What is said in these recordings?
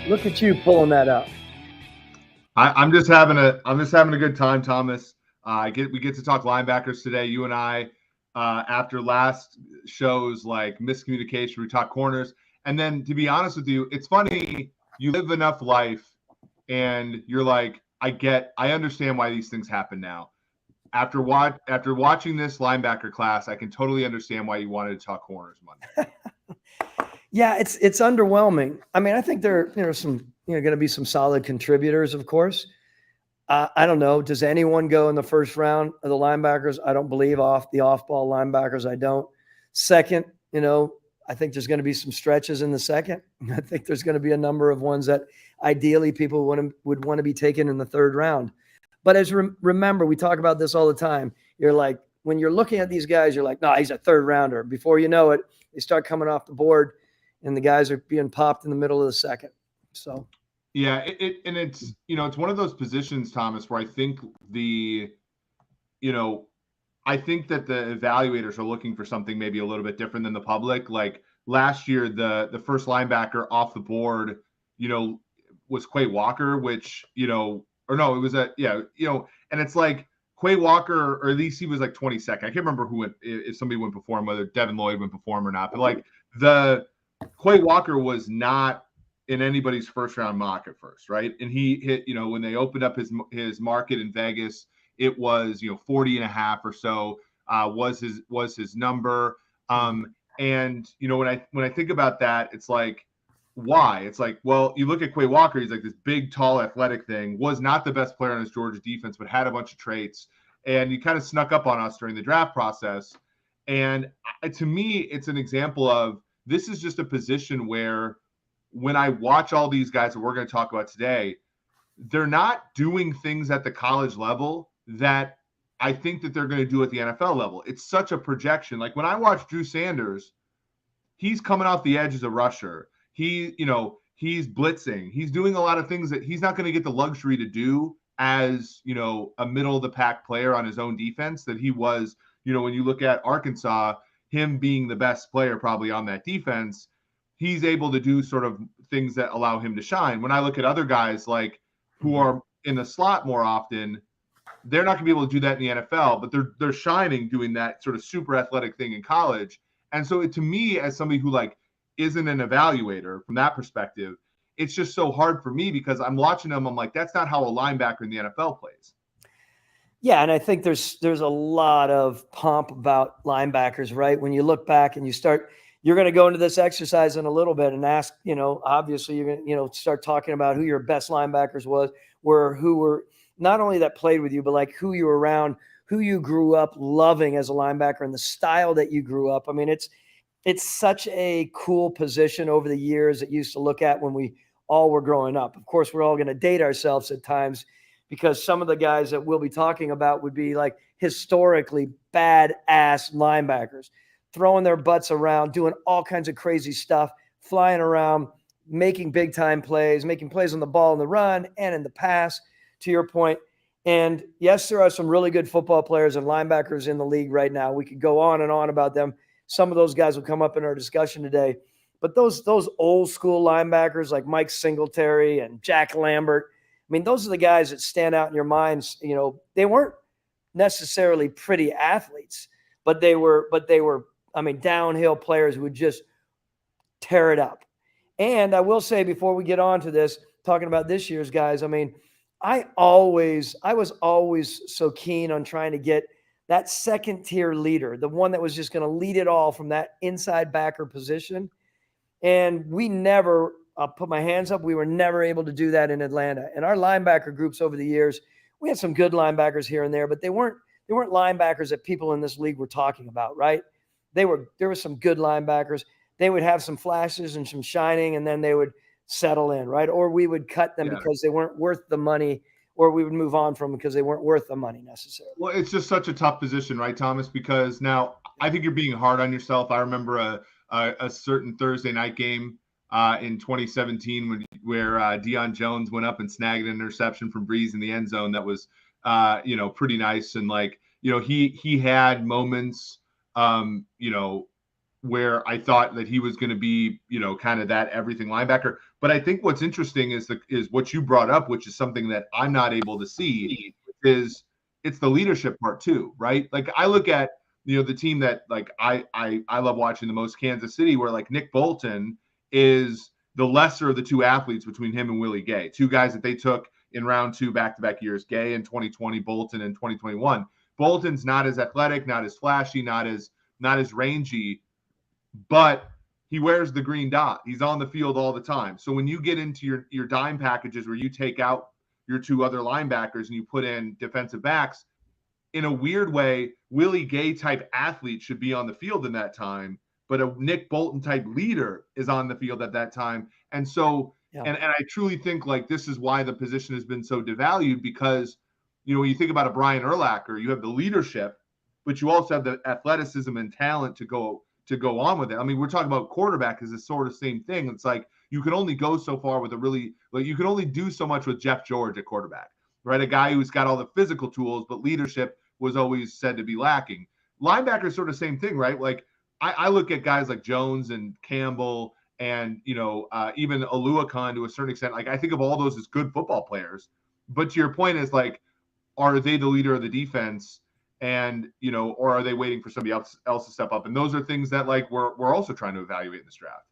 Look at you pulling that up. I'm just having a good time, Thomas. We get to talk linebackers today. You and I, after last show's like miscommunication, we talk corners. And then to be honest with you, it's funny. You live enough life, and you're like, I understand why these things happen now. After watching this linebacker class, I can totally understand why you wanted to talk corners Monday. Yeah, it's underwhelming. I mean, I think there are some going to be some solid contributors, of course. I don't know. Does anyone go in the first round of the linebackers? I don't believe off-ball linebackers. I don't. Second, I think there's going to be some stretches in the second. I think there's going to be a number of ones that ideally people would want to be taken in the third round. But remember, we talk about this all the time. You're like, when you're looking at these guys, you're like, no, he's a third rounder. Before you know it, they start coming off the board, and the guys are being popped in the middle of the second. So. Yeah, it's one of those positions, Thomas, where I think that the evaluators are looking for something maybe a little bit different than the public. Like last year, the first linebacker off the board, was Quay Walker, which or no, it was and it's like Quay Walker, or at least he was like 22nd. I can't remember who went, if somebody went before him, whether Devin Lloyd went before him or not. But like the Quay Walker was not in anybody's first round mock at first, right? And he hit, when they opened up his market in Vegas, it was 40 and a half or so was his number. And when I think about that, it's like, why? It's like, well, you look at Quay Walker, he's like this big, tall, athletic thing, was not the best player on his Georgia defense, but had a bunch of traits, and he kind of snuck up on us during the draft process. And to me, it's an example of, this is just a position where, when I watch all these guys that we're going to talk about today, they're not doing things at the college level that I think that they're going to do at the NFL level. It's such a projection. Like when I watch Drew Sanders, he's coming off the edge as a rusher. He's blitzing. He's doing a lot of things that he's not going to get the luxury to do as, a middle of the pack player on his own defense that he was, when you look at Arkansas, him being the best player probably on that defense, he's able to do sort of things that allow him to shine. When I look at other guys like who are in the slot more often, they're not going to be able to do that in the NFL, but they're shining doing that sort of super athletic thing in college. And so to me, as somebody who like isn't an evaluator from that perspective, it's just so hard for me because I'm watching them. I'm like, that's not how a linebacker in the NFL plays. Yeah, and I think there's a lot of pomp about linebackers, right? When you look back and you're going to go into this exercise in a little bit and ask, obviously you're going to, start talking about who your best linebackers who were not only that played with you, but like who you were around, who you grew up loving as a linebacker and the style that you grew up. I mean, it's such a cool position over the years that you used to look at when we all were growing up. Of course, we're all going to date ourselves at times because some of the guys that we'll be talking about would be like historically badass linebackers, throwing their butts around, doing all kinds of crazy stuff, flying around, making big time plays, making plays on the ball in the run and in the pass, to your point. And yes, there are some really good football players and linebackers in the league right now. We could go on and on about them. Some of those guys will come up in our discussion today. But those old school linebackers like Mike Singletary and Jack Lambert, I mean, those are the guys that stand out in your minds. They weren't necessarily pretty athletes, but they were, downhill players who would just tear it up. And I will say, before we get on to this, talking about this year's guys, I mean, I was always so keen on trying to get that second tier leader, the one that was just going to lead it all from that inside backer position. And we never, I'll put my hands up, we were never able to do that in Atlanta. And our linebacker groups over the years, we had some good linebackers here and there, but they weren't linebackers that people in this league were talking about, right? There were some good linebackers. They would have some flashes and some shining, and then they would settle in, right? Or we would cut them because they weren't worth the money, or we would move on from them because they weren't worth the money necessarily. Well, it's just such a tough position, right, Thomas? Because now I think you're being hard on yourself. I remember a certain Thursday night game in 2017 where Deion Jones went up and snagged an interception from Breeze in the end zone that was pretty nice. And like, he had moments, where I thought that he was going to be, kind of that everything linebacker. But I think what's interesting is what you brought up, which is something that I'm not able to see, is it's the leadership part too, right? Like I look at, the team that like I love watching the most, Kansas City, where like Nick Bolton is the lesser of the two athletes between him and Willie Gay, two guys that they took in round 2 back-to-back years, Gay in 2020, Bolton in 2021. Bolton's not as athletic, not as flashy, not as rangy, but he wears the green dot. He's on the field all the time. So when you get into your dime packages where you take out your two other linebackers and you put in defensive backs, in a weird way, Willie Gay type athlete should be on the field in that time, but a Nick Bolton type leader is on the field at that time. And so, and I truly think like this is why the position has been so devalued, because, when you think about a Brian Urlacher, you have the leadership, but you also have the athleticism and talent to go on with it. I mean, we're talking about quarterback is the sort of same thing. It's like you can only go so far with you can only do so much with Jeff George at quarterback, right? A guy who's got all the physical tools, but leadership was always said to be lacking. Linebacker sort of same thing, right? Like I look at guys like Jones and Campbell and, even Oluokun to a certain extent. Like I think of all those as good football players. But to your point is like, are they the leader of the defense? And, or are they waiting for somebody else to step up? And those are things that like we're also trying to evaluate in this draft.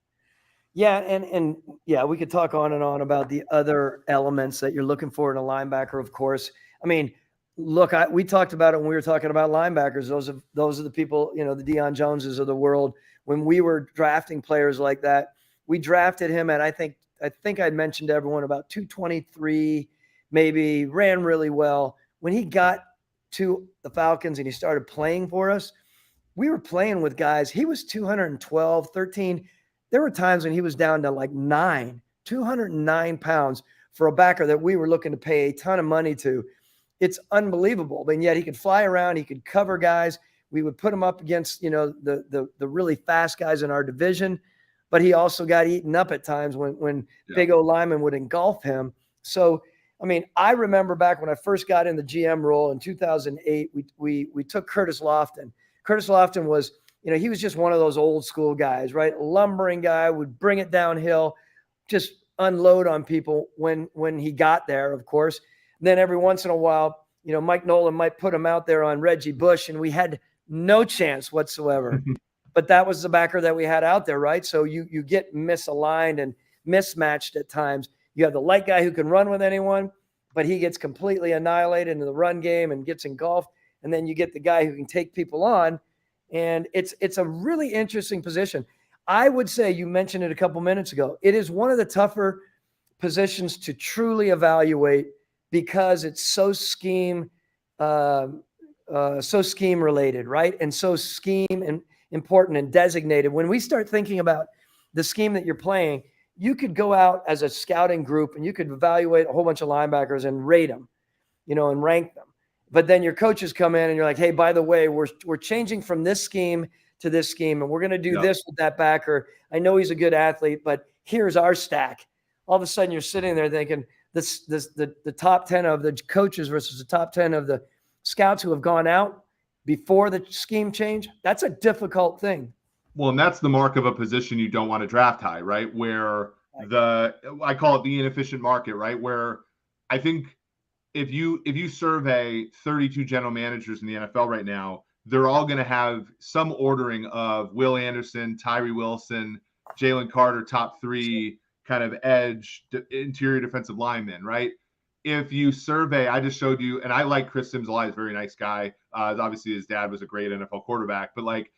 Yeah, and yeah, we could talk on and on about the other elements that you're looking for in a linebacker, of course. I mean, look, we talked about it when we were talking about linebackers. Those are the people, the Deion Joneses of the world. When we were drafting players like that, we drafted him at I think I'd mentioned to everyone about 223, maybe, ran really well. When he got to the Falcons and he started playing for us, we were playing with guys. He was 212, 13. There were times when he was down to like 209 pounds for a backer that we were looking to pay a ton of money to. It's unbelievable. And yet he could fly around. He could cover guys. We would put him up against, the really fast guys in our division. But he also got eaten up at times when big O linemen would engulf him. So, I mean, I remember back when I first got in the GM role in 2008, we took Curtis Lofton. Curtis Lofton was, he was just one of those old school guys, right? Lumbering guy, would bring it downhill, just unload on people when he got there, of course. And then every once in a while, Mike Nolan might put him out there on Reggie Bush, and we had no chance whatsoever. But that was the backer that we had out there, right? So you get misaligned and mismatched at times. You have the light guy who can run with anyone, but he gets completely annihilated in the run game and gets engulfed. And then you get the guy who can take people on. And it's a really interesting position. I would say, you mentioned it a couple minutes ago, it is one of the tougher positions to truly evaluate because it's so scheme related, right? And so scheme and important and designated. When we start thinking about the scheme that you're playing, you could go out as a scouting group and you could evaluate a whole bunch of linebackers and rate them, and rank them. But then your coaches come in and you're like, hey, by the way, we're changing from this scheme to this scheme, and we're going to do this with that backer. I know he's a good athlete, but here's our stack. All of a sudden you're sitting there thinking the top 10 of the coaches versus the top 10 of the scouts who have gone out before the scheme change. That's a difficult thing. Well, and that's the mark of a position you don't want to draft high, right? Where I call it the inefficient market, right? Where I think if you survey 32 general managers in the NFL right now, they're all going to have some ordering of Will Anderson, Tyree Wilson, Jalen Carter, top 3 kind of edge interior defensive linemen, right? If you survey, I just showed you, and I like Chris Sims a lot. He's a very nice guy. Obviously, his dad was a great NFL quarterback, but like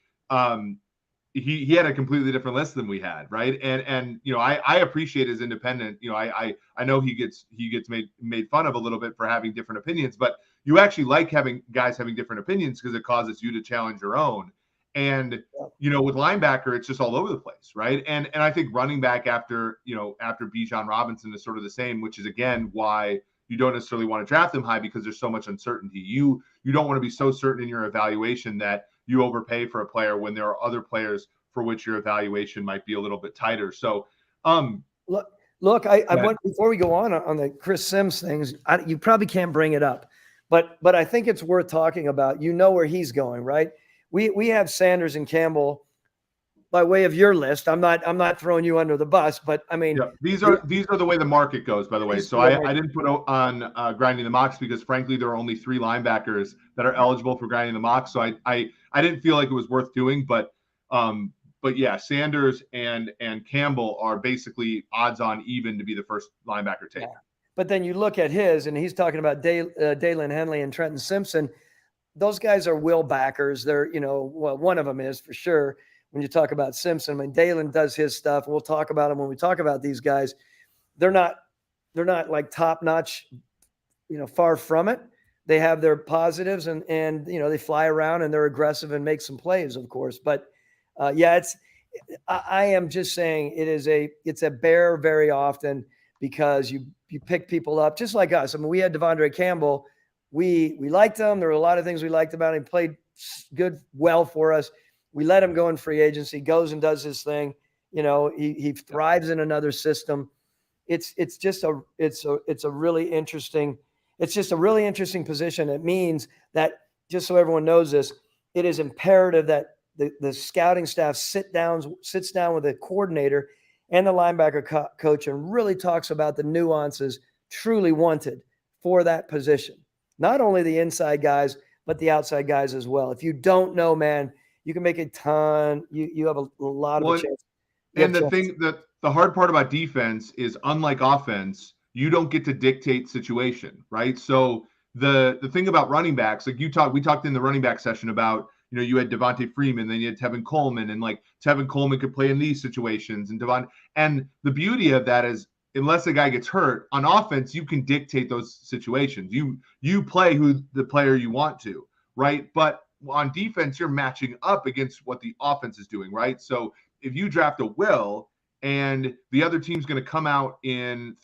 he had a completely different list than we had, right? And I appreciate his independent. I know he gets made fun of a little bit for having different opinions, but you actually like having guys having different opinions because it causes you to challenge your own. And with linebacker, it's just all over the place, right? And I think running back after Bijan Robinson is sort of the same, which is again why you don't necessarily want to draft them high, because there's so much uncertainty. You don't want to be so certain in your evaluation that you overpay for a player when there are other players for which your evaluation might be a little bit tighter. So, look, I want, before we go on the Chris Sims things, you probably can't bring it up, but I think it's worth talking about. Where he's going, right? We have Sanders and Campbell by way of your list. I'm not throwing you under the bus, but I mean, Yeah, these are the way the market goes, by the way. So I didn't put on grinding the mocks because frankly there are only 3 linebackers that are eligible for grinding the mocks. So I didn't feel like it was worth doing, but yeah, Sanders and Campbell are basically odds on even to be the first linebacker taken. Yeah. But then you look at his, and he's talking about Daiyan, Henley, and Trenton Simpson. Those guys are will backers. They're, well, one of them is for sure. When you talk about Simpson, I mean, Daiyan does his stuff. We'll talk about him when we talk about these guys. They're not like top notch, far from it. They have their positives, and they fly around and they're aggressive and make some plays, of course. But yeah, I am just saying it's a bear very often because you pick people up just like us. I mean, we had Devondre Campbell. We liked him. There were a lot of things we liked about him. He played well for us. We let him go in free agency, goes and does his thing. He thrives in another system. It's just a really interesting position. It means that, just so everyone knows this, it is imperative that the scouting staff sits down with the coordinator and the linebacker coach and really talks about the nuances truly wanted for that position. Not only the inside guys, but the outside guys as well. If you don't know, man, you can make a ton. You have a lot of a chance. And the hard part about defense is, unlike offense, you don't get to dictate situation, right? So the thing about running backs, like we talked in the running back session about, you had Devontae Freeman, then you had Tevin Coleman, and like Tevin Coleman could play in these situations, and the beauty of that is, unless a guy gets hurt on offense, you can dictate those situations. You play who the player you want to, right? But on defense, you're matching up against what the offense is doing, right? So if you draft a will and the other team's going to come out in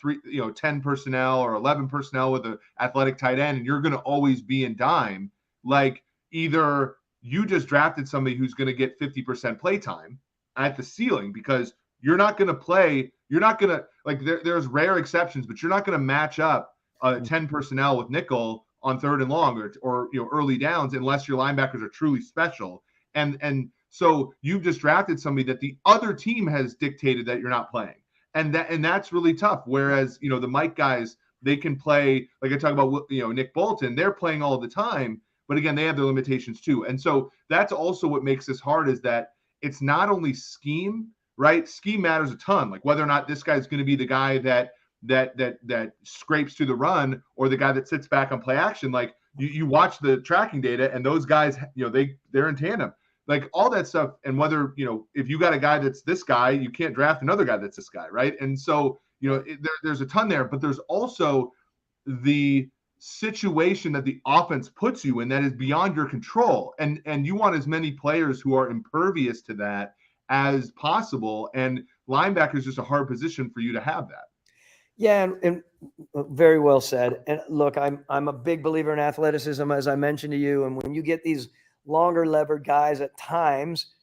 10 personnel or 11 personnel with an athletic tight end, and you're going to always be in dime, like either you just drafted somebody who's going to get 50% play time at the ceiling because you're not going to play. You're not going to, like, there's rare exceptions, but you're not going to match up 10 personnel with nickel on 3rd and long or early downs unless your linebackers are truly special. And so you've just drafted somebody that the other team has dictated that you're not playing. And that's really tough. Whereas, the Mike guys, they can play, like I talk about, Nick Bolton, they're playing all the time, but again, they have their limitations too. And so that's also what makes this hard, is that it's not only scheme, right? Scheme matters a ton. Like whether or not this guy's going to be the guy that scrapes to the run or the guy that sits back on play action. Like you watch the tracking data and those guys, they're in tandem, like all that stuff. And whether, if you got a guy that's this guy, you can't draft another guy that's this guy. Right. And so, there's a ton there, but there's also the situation that the offense puts you in that is beyond your control. And you want as many players who are impervious to that as possible. And linebacker is just a hard position for you to have that. Yeah, and very well said. And look, I'm a big believer in athleticism, as I mentioned to you. And when you get these longer levered guys at times,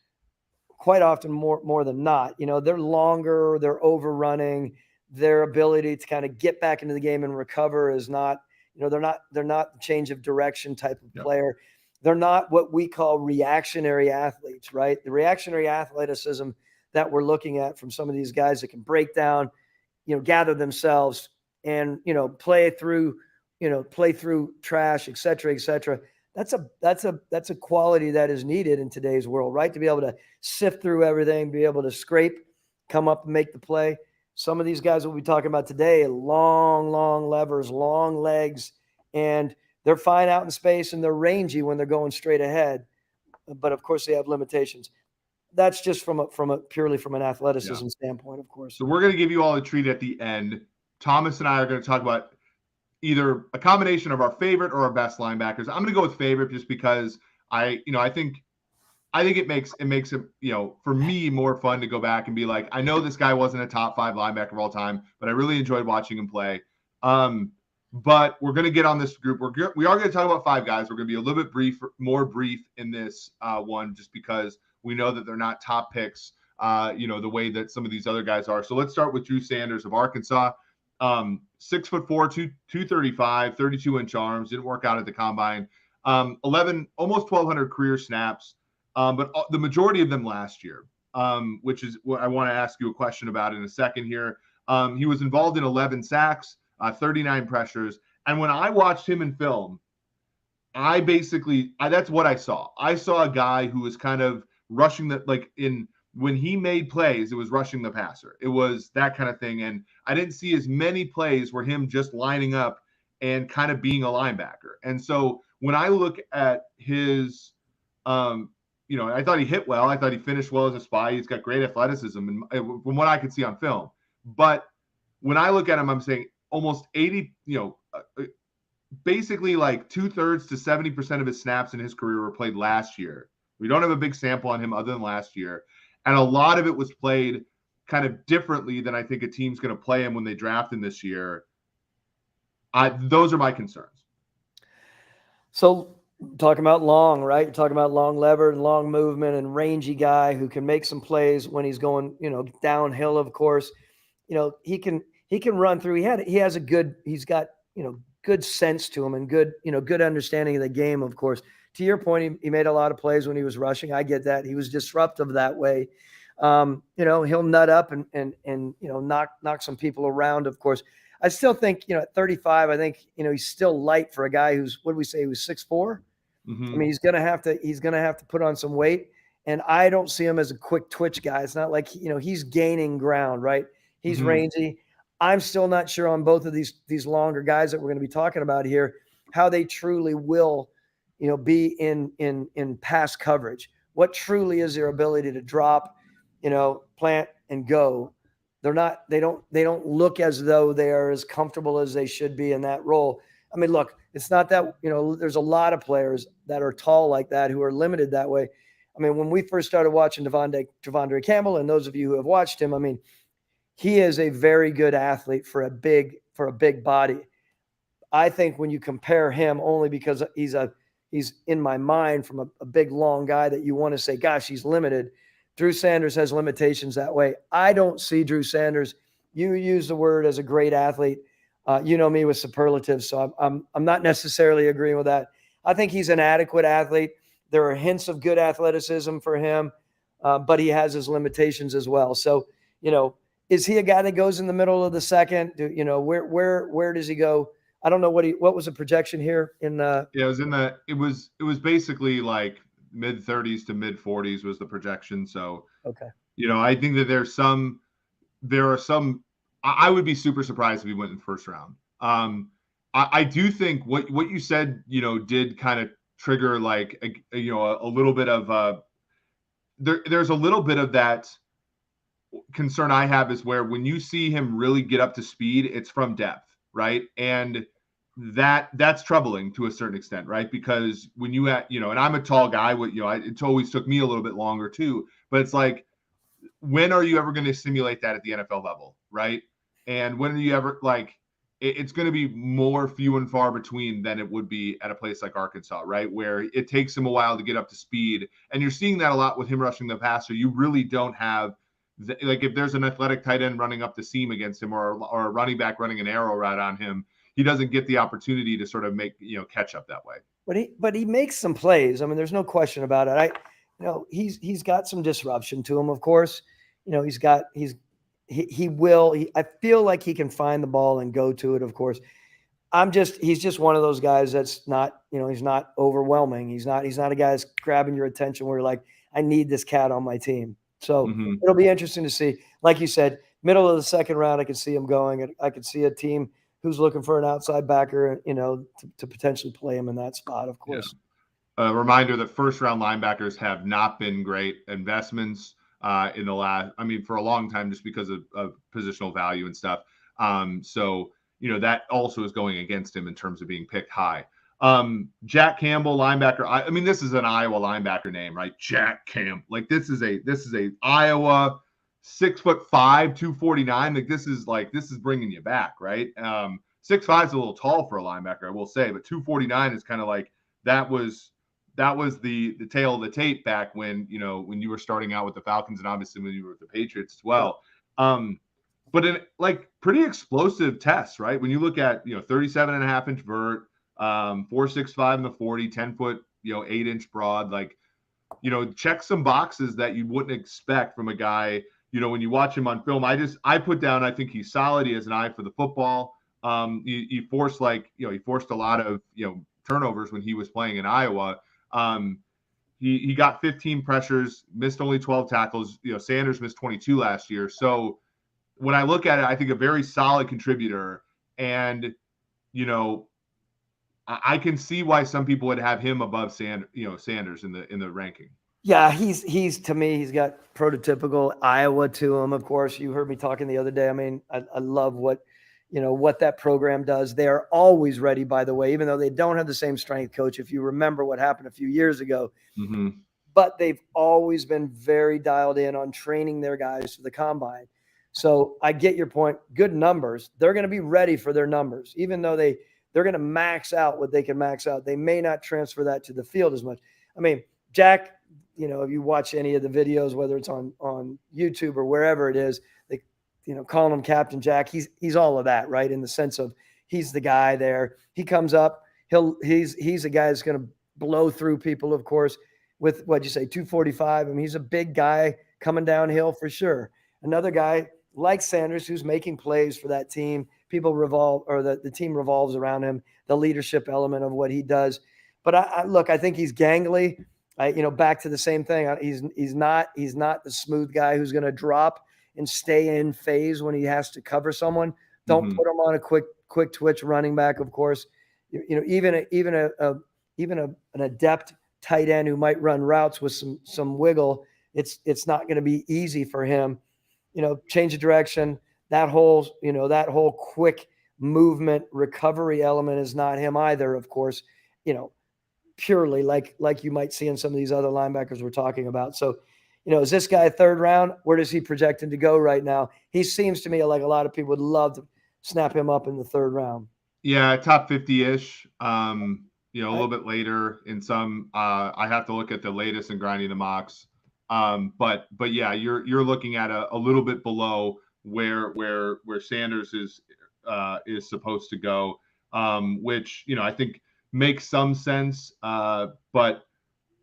quite often more than not, they're longer, they're overrunning, their ability to kind of get back into the game and recover is not, they're not change of direction type of player. They're not what we call reactionary athletes, right? The reactionary athleticism that we're looking at from some of these guys that can break down, gather themselves and, play through trash, et cetera. That's a quality that is needed in today's world, right? To be able to sift through everything, be able to scrape, come up and make the play. Some of these guys we'll be talking about today, long levers, long legs, and they're fine out in space and they're rangy when they're going straight ahead. But of course they have limitations. That's just purely from an athleticism standpoint, of course. So we're going to give you all a treat at the end. Thomas and I are going to talk about either a combination of our favorite or our best linebackers. I'm going to go with favorite just because I think it makes it, for me, more fun to go back and be like, I know this guy wasn't a top 5 linebacker of all time, but I really enjoyed watching him play. But we're going to get on this group. We are going to talk about 5 guys. We're going to be a little bit more brief in this one, just because we know that they're not top picks, the way that some of these other guys are. So let's start with Drew Sanders of Arkansas. 6'4", 235, 32-inch arms. Didn't work out at the combine. 11, almost 1,200 career snaps, but the majority of them last year. which is what I want to ask you a question about in a second here. He was involved in 11 sacks, 39 pressures. And when I watched him in film, that's what I saw. I saw a guy who was kind of rushing when he made plays, it was rushing the passer. It was that kind of thing. And I didn't see as many plays where him just lining up and kind of being a linebacker. And so when I look at his, I thought he hit well. I thought he finished well as a spy. He's got great athleticism and from what I could see on film. But when I look at him, I'm saying almost 80, basically like 2/3 to 70% of his snaps in his career were played last year. We don't have a big sample on him other than last year. And a lot of it was played kind of differently than I think a team's going to play him when they draft him this year. Those are my concerns. So talking about long, right? You're talking about long lever and long movement and rangy guy who can make some plays when he's going, downhill, of course. He can run through. He's got, good sense to him and good understanding of the game, of course. To your point, he made a lot of plays when he was rushing. I get that. He was disruptive that way. He'll nut up and knock some people around, of course. I still think, at 35, I think, he's still light for a guy who's, what did we say? He was 6'4". Mm-hmm. I mean, he's going to have to put on some weight, and I don't see him as a quick twitch guy. It's not like, he's gaining ground, right? He's rangy. I'm still not sure on both of these longer guys that we're going to be talking about here, how they truly will, be in pass coverage. What truly is their ability to drop, plant and go. They don't look as though they are as comfortable as they should be in that role. I mean, look, it's not that, there's a lot of players that are tall like that who are limited that way. I mean, when we first started watching Devondre Campbell, and those of you who have watched him, I mean, he is a very good athlete for a big body. I think when you compare him, only because he's in my mind from a big, long guy that you want to say, gosh, he's limited. Drew Sanders has limitations that way. I don't see Drew Sanders. You use the word as a great athlete. You know me with superlatives, so I'm not necessarily agreeing with that. I think he's an adequate athlete. There are hints of good athleticism for him, but he has his limitations as well. So, is he a guy that goes in the middle of the second? Where does he go? I don't know what was the projection here in it was basically like mid 30s to mid 40s was the projection. So, okay. I think that there are some, I would be super surprised if he went in the first round. I do think what you said, did kind of trigger like, a little bit of, there's a little bit of that concern I have is where when you see him really get up to speed, it's from depth, right? And that's troubling to a certain extent, right? Because when you and I'm a tall guy, it always took me a little bit longer too, but it's like, when are you ever going to simulate that at the NFL level, right? And when are you ever it's going to be more few and far between than it would be at a place like Arkansas, right? Where it takes him a while to get up to speed. And you're seeing that a lot with him rushing the passer. You really don't have if there's an athletic tight end running up the seam against him or a running back running an arrow route on him, he doesn't get the opportunity to sort of make, catch up that way. But he makes some plays. I mean, there's no question about it. He's got some disruption to him, of course. He will. I feel like he can find the ball and go to it, of course. He's just one of those guys that's not, he's not overwhelming. He's not a guy that's grabbing your attention where you're like, I need this cat on my team. So it'll be interesting to see. Like you said, middle of the second round, I could see him going. I could see a team who's looking for an outside backer, to potentially play him in that spot, of course. Yeah. A reminder that first-round linebackers have not been great investments in the for a long time, just because of positional value and stuff. So, that also is going against him in terms of being picked high. Jack Campbell, linebacker. This is an Iowa linebacker name, right? Jack Campbell. Like this is a Iowa 6'5", 249. This is bringing you back, right? 6'5" is a little tall for a linebacker, I will say, but 249 is kind of like that was the tail of the tape back when you were starting out with the Falcons and obviously when you were with the Patriots as well. But in pretty explosive tests, right? When you look at 37.5-inch vert, 4.65 in the 40, 10 foot, 8-inch broad, check some boxes that you wouldn't expect from a guy. When you watch him on film, I put down, I think he's solid. He has an eye for the football. He forced he forced a lot of, turnovers when he was playing in Iowa. He got 15 pressures, missed only 12 tackles. Sanders missed 22 last year. So when I look at it, I think a very solid contributor. And, I can see why some people would have him above Sanders in the ranking. Yeah, he's to me, he's got prototypical Iowa to him. Of course, you heard me talking the other day. I mean, I love what that program does. They are always ready, by the way, even though they don't have the same strength coach. If you remember what happened a few years ago, but they've always been very dialed in on training their guys for the combine. So I get your point. Good numbers. They're going to be ready for their numbers, even though they're going to max out what they can max out. They may not transfer that to the field as much. I mean, Jack, if you watch any of the videos, whether it's on YouTube or wherever it is, they, calling him Captain Jack, he's all of that, right? In the sense of he's the guy there. He comes up, he's a guy that's going to blow through people, of course, with what'd you say, 245. I mean, he's a big guy coming downhill for sure. Another guy like Sanders who's making plays for that team. People the team revolves around him, the leadership element of what he does. But I think he's gangly. Back to the same thing. He's not the smooth guy who's going to drop and stay in phase when he has to cover someone. Don't put him on a quick twitch running back. Of course, even an adept tight end who might run routes with some wiggle. It's not going to be easy for him. Change of direction. That whole quick movement recovery element is not him either. Of course, purely like you might see in some of these other linebackers we're talking about. So, is this guy third round? Where does he projecting to go right now? He seems to me like a lot of people would love to snap him up in the third round. Yeah, top 50-ish. A little bit later in some. I have to look at the latest and grinding the mocks. But yeah, you're looking at a little bit below where Sanders is supposed to go, which I think makes some sense. But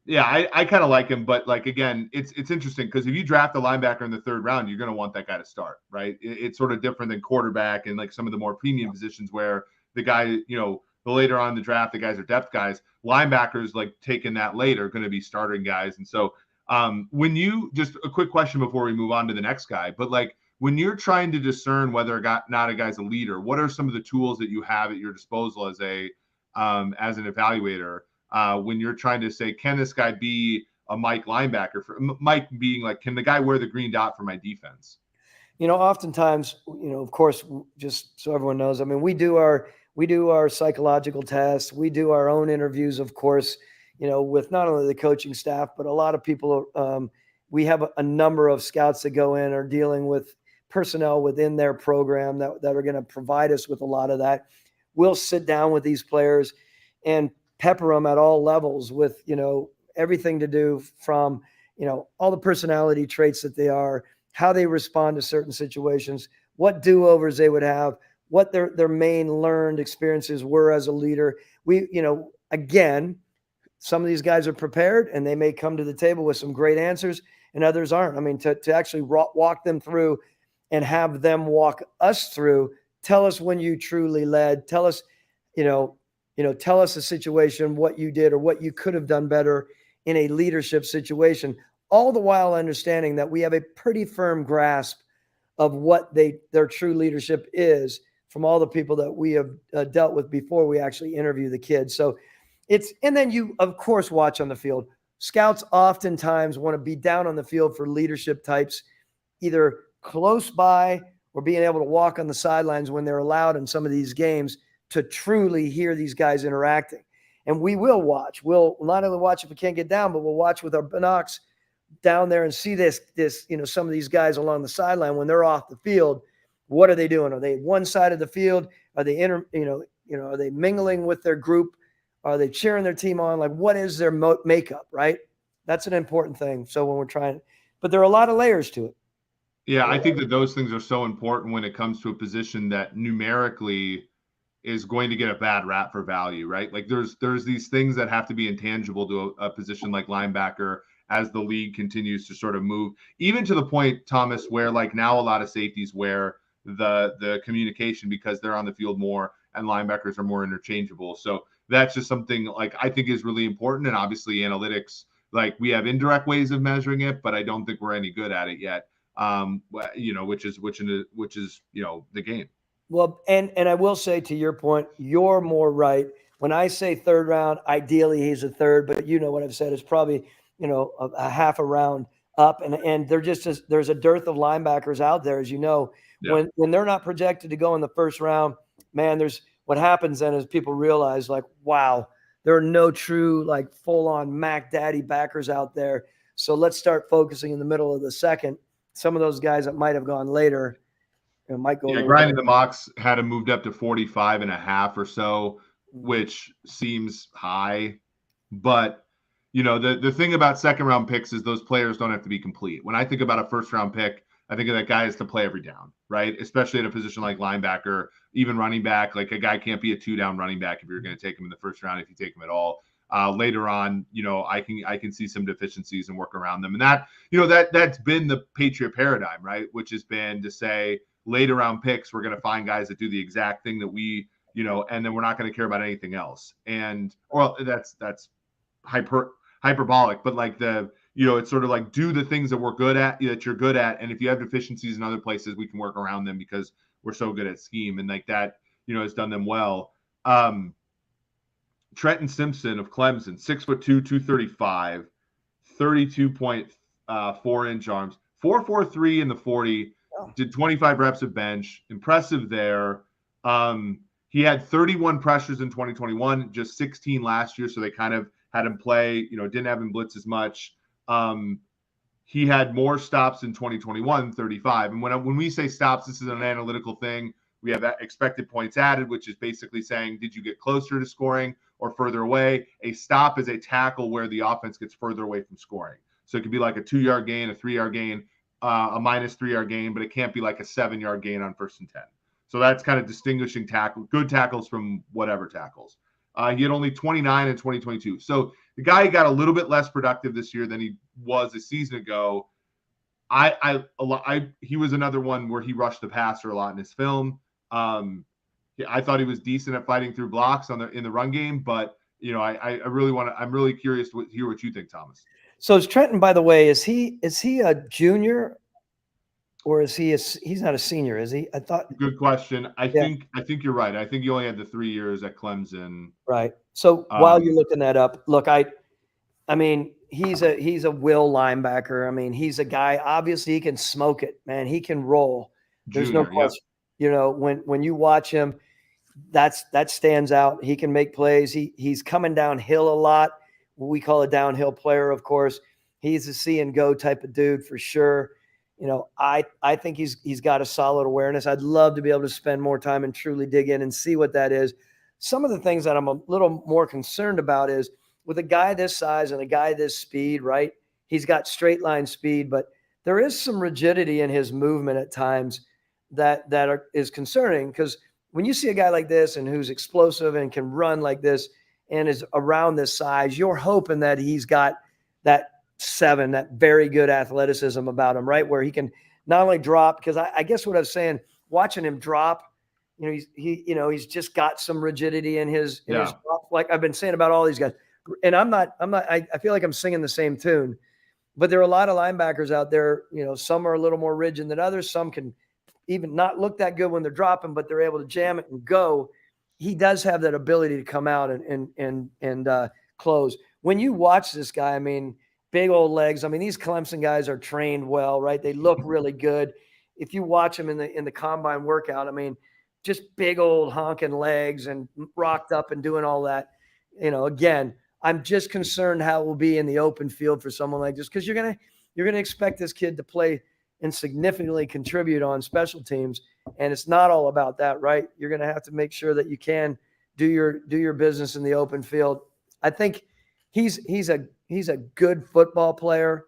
yeah, I kind of like him. But again, it's interesting because if you draft a linebacker in the third round, you're going to want that guy to start, right? It's sort of different than quarterback and some of the more premium positions where the guy, the later on in the draft, the guys are depth guys. Linebackers taking that late are going to be starting guys. And so when you just a quick question before we move on to the next guy, but when you're trying to discern whether not a guy's a leader, what are some of the tools that you have at your disposal as an evaluator when you're trying to say, can this guy be a Mike linebacker? For Mike being can the guy wear the green dot for my defense? Oftentimes, of course, just so everyone knows, I mean, we do our psychological tests, we do our own interviews, of course, with not only the coaching staff, but a lot of people. We have a number of scouts that go in are dealing with personnel within their program that are going to provide us with a lot of that. We'll sit down with these players and pepper them at all levels with, everything to do from, all the personality traits that they are, how they respond to certain situations, what do-overs they would have, what their main learned experiences were as a leader. We, again, some of these guys are prepared and they may come to the table with some great answers and others aren't. I mean, to actually walk them through and have them walk us through, tell us when you truly led, tell us, tell us a situation, what you did or what you could have done better in a leadership situation, all the while understanding that we have a pretty firm grasp of what their true leadership is from all the people that we have dealt with before we actually interview the kids. So and then you, of course, watch on the field. Scouts oftentimes want to be down on the field for leadership types, either close by or being able to walk on the sidelines when they're allowed in some of these games to truly hear these guys interacting. And we will watch. We'll not only watch if we can't get down, but we'll watch with our binocs down there and see this, some of these guys along the sideline when they're off the field. What are they doing? Are they one side of the field? Are they are they mingling with their group? Are they cheering their team on? What is their makeup, right? That's an important thing. So when we're trying, but there are a lot of layers to it. Yeah, I think that those things are so important when it comes to a position that numerically is going to get a bad rap for value, right? There's these things that have to be intangible to a position like linebacker as the league continues to sort of move, even to the point, Thomas, where like now a lot of safeties wear the communication because they're on the field more and linebackers are more interchangeable. So that's just something like I think is really important. And obviously analytics, like we have indirect ways of measuring it, but I don't think we're any good at it yet. Which is the game. Well, and I will say to your point, you're more right. When I say third round, ideally he's a third, but you know what I've said is probably a half a round up, and there's a dearth of linebackers out there, as you know. Yeah. When they're not projected to go in the first round, man, there's what happens then is people realize like, wow, there are no true like full on Mac Daddy backers out there. So let's start focusing in the middle of the second. Some of those guys that might have gone later. Might go a little grinding bit. the mocks had him moved up to 45.5 or so, which seems high. But, the thing about second round picks is those players don't have to be complete. When I think about a first round pick, I think of that guy has to play every down, right? Especially at a position like linebacker, even running back. Like a guy can't be a 2-down running back if you're going to take him in the first round, if you take him at all. Later on, I can see some deficiencies and work around them. And that's been the Patriot paradigm, right? Which has been to say, later round picks, we're going to find guys that do the exact thing that we, and then we're not going to care about anything else. And, or that's hyperbolic, but like it's sort of like do the things that we're good at, that you're good at. And if you have deficiencies in other places, we can work around them because we're so good at scheme. And like that, has done them well. Trenton Simpson of Clemson, 6'2", 235, 32.4-inch arms, 4.43 in the 40. Did 25 reps of bench. Impressive there. He had 31 pressures in 2021, just 16 last year. So they kind of had him play, didn't have him blitz as much. He had more stops in 2021, 35. And when we say stops, this is an analytical thing. We have that expected points added, which is basically saying, did you get closer to scoring or further away? A stop is a tackle where the offense gets further away from scoring. So it could be like a 2-yard gain, a 3-yard gain, a minus 3-yard gain, but it can't be like a 7-yard gain on 1st and 10. So that's kind of distinguishing good tackles from whatever tackles. He had only 29 in 2022. So the guy got a little bit less productive this year than he was a season ago. He was another one where he rushed the passer a lot in his film. I thought he was decent at fighting through blocks in the run game, but I'm really curious to hear what you think, Thomas. So is Trenton, by the way, is he a junior or is he's not a senior, is he? I thought. Good question. I think you're right. I think you only had the 3 years at Clemson. Right. So while you're looking that up, look, I mean, he's a will linebacker. I mean, he's a guy, obviously he can smoke it, man. He can roll. There's no question. Yep. When you watch him, that stands out. He can make plays. He's coming downhill a lot. We call a downhill player, of course. He's a see and go type of dude for sure. I think he's got a solid awareness. I'd love to be able to spend more time and truly dig in and see what that is. Some of the things that I'm a little more concerned about is with a guy this size and a guy this speed, right? He's got straight line speed, but there is some rigidity in his movement at times that is concerning, because when you see a guy like this and who's explosive and can run like this and is around this size, you're hoping that he's got that very good athleticism about him, right? Where he can not only drop, because I guess what I was saying, watching him drop, he's just got some rigidity in his drop, like I've been saying about all these guys. And I feel like I'm singing the same tune, but there are a lot of linebackers out there, some are a little more rigid than others. Some can even not look that good when they're dropping, but they're able to jam it and go. He does have that ability to come out and close. When you watch this guy, I mean, big old legs. I mean, these Clemson guys are trained well, right? They look really good. If you watch them in the combine workout, I mean, just big old honking legs and rocked up and doing all that. Again, I'm just concerned how it will be in the open field for someone like this, because you're gonna expect this kid to play and significantly contribute on special teams, and it's not all about that, right? You're gonna have to make sure that you can do your business in the open field. I think he's a good football player,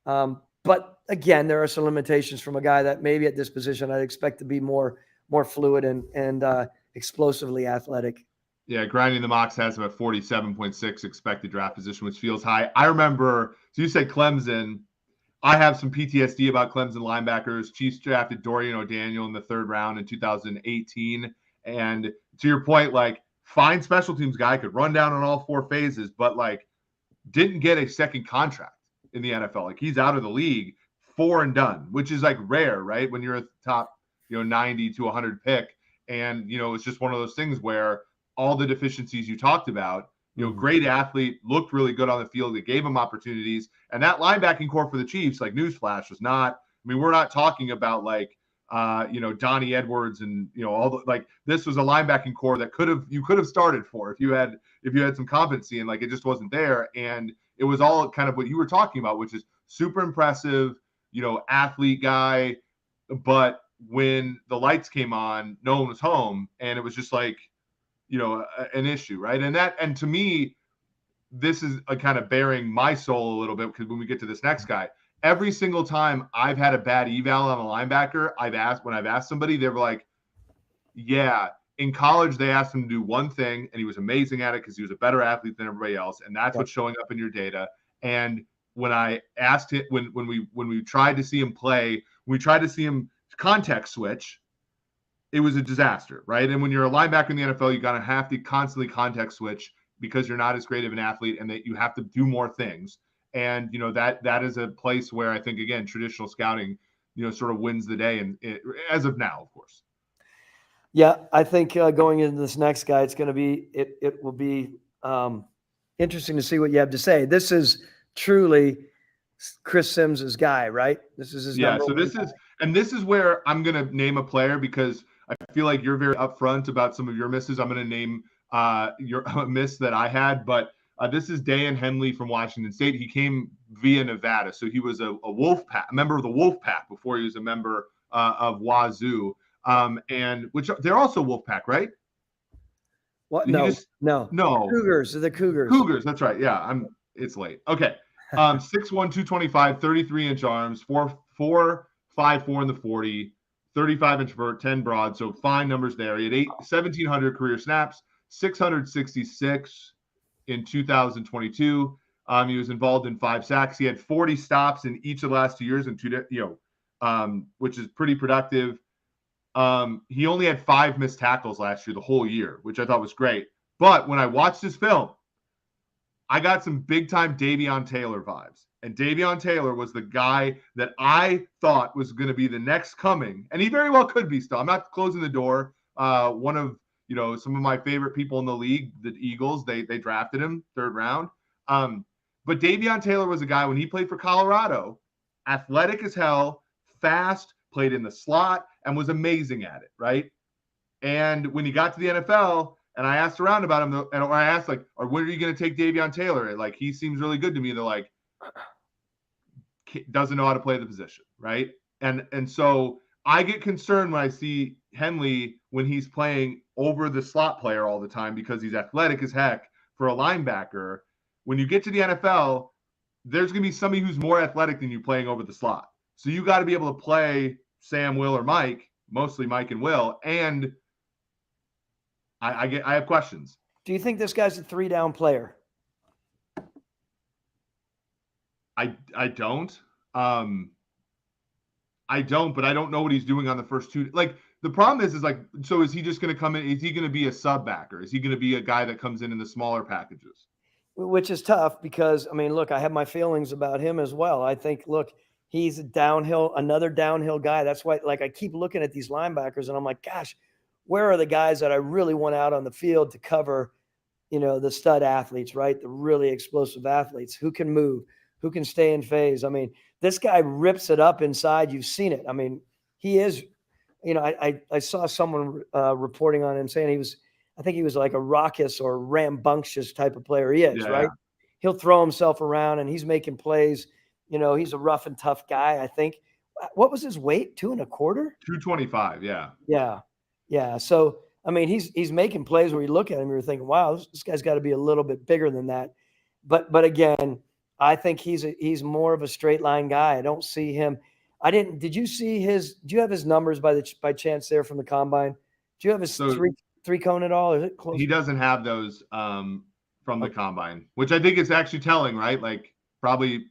but again, there are some limitations from a guy that maybe at this position I'd expect to be more fluid and explosively athletic. Yeah, grinding the mocks has him at 47.6 expected draft position, which feels high. I remember, so you said Clemson. I have some PTSD about Clemson linebackers. Chiefs drafted Daiyan in the 3rd round in 2018. And to your point, like, fine special teams guy, could run down on all 4 phases, but like didn't get a second contract in the NFL. Like, he's out of the league, 4 and done, which is like rare, right? When you're a top, 90 to 100 pick. And, it's just one of those things where all the deficiencies you talked about, great athlete, looked really good on the field. They gave him opportunities. And that linebacking core for the Chiefs, like, newsflash, was not, we're not talking about like, Donnie Edwards and, all the, like, this was a linebacking core that you could have started for if you had some competency, and like, it just wasn't there. And it was all kind of what you were talking about, which is super impressive, athlete guy. But when the lights came on, no one was home. And it was just like, an issue, right? And to me, this is a kind of bearing my soul a little bit, because when we get to this next guy, every single time I've had a bad eval on a linebacker, when I've asked somebody, they were like, yeah, in college, they asked him to do one thing, and he was amazing at it because he was a better athlete than everybody else. And that's what's showing up in your data. And when I asked it, when we tried to see him play, we tried to see him context switch, it was a disaster, right? And when you're a linebacker in the NFL, you're going to have to constantly context switch because you're not as great of an athlete, and that you have to do more things. And, that is a place where I think, again, traditional scouting, sort of wins the day. And as of now, of course. Yeah, I think going into this next guy, it will be interesting to see what you have to say. This is truly Chris Sims's guy, right? This is his number. So this is where I'm going to name a player, because I feel like you're very upfront about some of your misses. I'm going to name your miss that I had, but this is Daiyan Henley from Washington State. He came via Nevada, so he was a member of the Wolfpack before he was a member of Wazoo. And which they're also Wolfpack, right? What? No. Cougars. The Cougars. Cougars. That's right. Yeah. It's late. Okay. 6'1", 225, 33-inch arms, 4.54 in the 40, 35-inch vert, 10 broad. So fine numbers there. He had 1,700 career snaps, 666 in 2022. He was involved in 5 sacks. He had 40 stops in each of the last 2 years, which is pretty productive. He only had 5 missed tackles last year, the whole year, which I thought was great. But when I watched this film, I got some big-time Daiyan Taylor vibes. And Daiyan Taylor was the guy that I thought was going to be the next coming. And he very well could be still. I'm not closing the door. One of, some of my favorite people in the league, the Eagles, they drafted him 3rd round. But Daiyan Taylor was a guy, when he played for Colorado, athletic as hell, fast, played in the slot, and was amazing at it, right? And when he got to the NFL, and I asked around about him, and I asked, like, when are you going to take Daiyan Taylor? Like, he seems really good to me. They're like, doesn't know how to play the position, right? And so I get concerned when I see Henley when he's playing over the slot player all the time, because he's athletic as heck for a linebacker. When you get to the NFL, there's going to be somebody who's more athletic than you playing over the slot. So you got to be able to play Sam, Will, or Mike, mostly Mike and Will, and I have questions. Do you think this guy's a 3-down player? I don't. I don't, but I don't know what he's doing on the first 2. Like, the problem is like, so is he just going to come in? Is he going to be a sub backer? Is he going to be a guy that comes in the smaller packages? Which is tough, because, look, I have my feelings about him as well. I think, look, he's another downhill guy. That's why, like, I keep looking at these linebackers and I'm like, gosh, where are the guys that I really want out on the field to cover, the stud athletes, right? The really explosive athletes who can move, who can stay in phase. This guy rips it up inside. You've seen it. He is, I saw someone reporting on him saying I think he was like a raucous or rambunctious type of player. He is, right? He'll throw himself around and he's making plays. He's a rough and tough guy, I think. What was his weight? 2.25? 225. Yeah. Yeah. Yeah. So, he's making plays where you look at him, you're thinking, wow, this guy's got to be a little bit bigger than that. But again, I think he's more of a straight line guy. I don't see him. Did you see do you have his numbers by chance there from the combine? Do you have his three cone at all? Is it close? He doesn't have those from the combine, which I think is actually telling, right? Like probably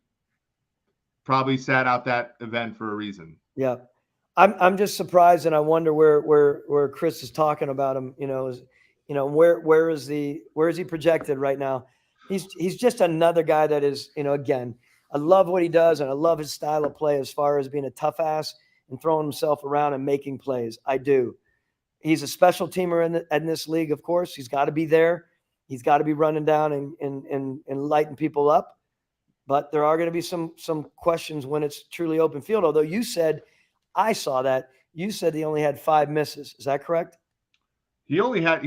sat out that event for a reason. Yeah. I'm just surprised, and I wonder where Chris is talking about him. Where is he projected right now? He's just another guy that is, again, I love what he does, and I love his style of play as far as being a tough ass and throwing himself around and making plays. I do. He's a special teamer in this league, of course. He's got to be there. He's got to be running down and lighting people up. But there are going to be some questions when it's truly open field. Although you said, I saw that, you said he only had 5 misses. Is that correct? He's only had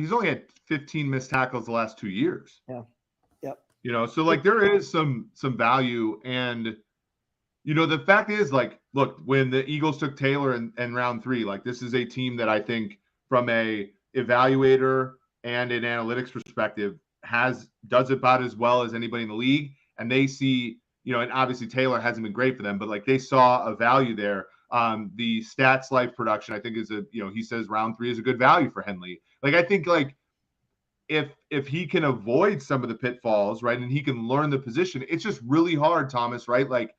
15 missed tackles the last 2 years. Yeah. Yep. So like there is some value, and the fact is, like, look, when the Eagles took Taylor in round 3, like this is a team that I think from a evaluator and an analytics perspective does about as well as anybody in the league. And they see, and obviously Taylor hasn't been great for them, but like they saw a value there. The Stats Life production, I think, is he says round 3 is a good value for Henley. Like, I think, like, if he can avoid some of the pitfalls, right, and he can learn the position, it's just really hard, Thomas, right? Like,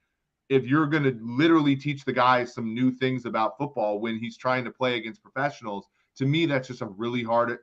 if you're going to literally teach the guy some new things about football when he's trying to play against professionals, to me, that's just a really hard,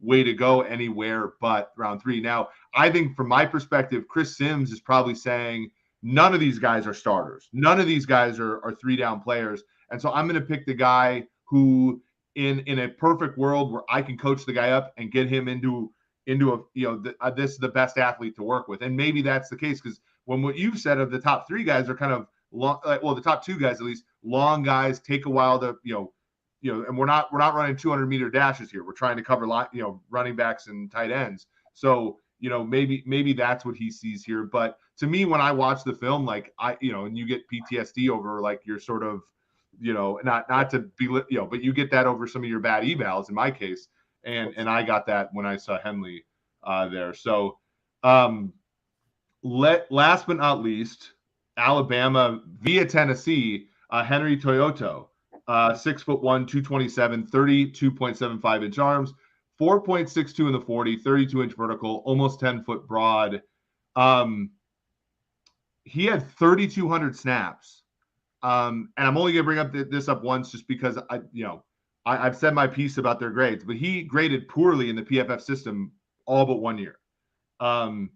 way to go anywhere but round 3. Now, I think from my perspective, Chris Sims is probably saying none of these guys are starters. None of these guys are 3-down players. And so I'm going to pick the guy who in a perfect world where I can coach the guy up and get him into a, this is the best athlete to work with. And maybe that's the case, because when what you've said of the top 3 guys are kind of long, the top 2 guys, at least, long guys, take a while to, and we're not running 200-meter dashes here. We're trying to cover running backs and tight ends. So, maybe that's what he sees here. But to me, when I watch the film, like and you get PTSD over like your sort of, not to be, but you get that over some of your bad evals in my case. And I got that when I saw Henley there. So last but not least, Alabama via Tennessee, Henry Toyoto. 6'1", 227, 32.75 inch arms, 4.62 in the 40, 32 inch vertical, almost 10-foot broad. He had 3,200 snaps. And I'm only going to bring up this up once just because I've said my piece about their grades, but he graded poorly in the PFF system all but 1 year. And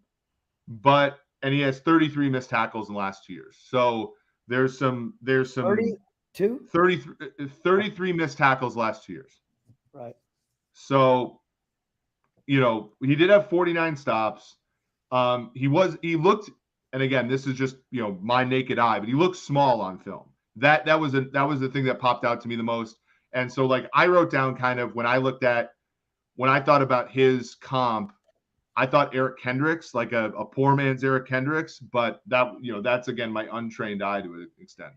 he has 33 missed tackles in the last 2 years. So there's some 33 missed tackles last 2 years. Right. So, he did have 49 stops. He looked, and again, this is just, my naked eye, but he looked small on film. That was the thing that popped out to me the most. And so, like, I wrote down kind of when I thought about his comp, I thought Eric Kendricks, like a poor man's Eric Kendricks, but that's again my untrained eye to an extent.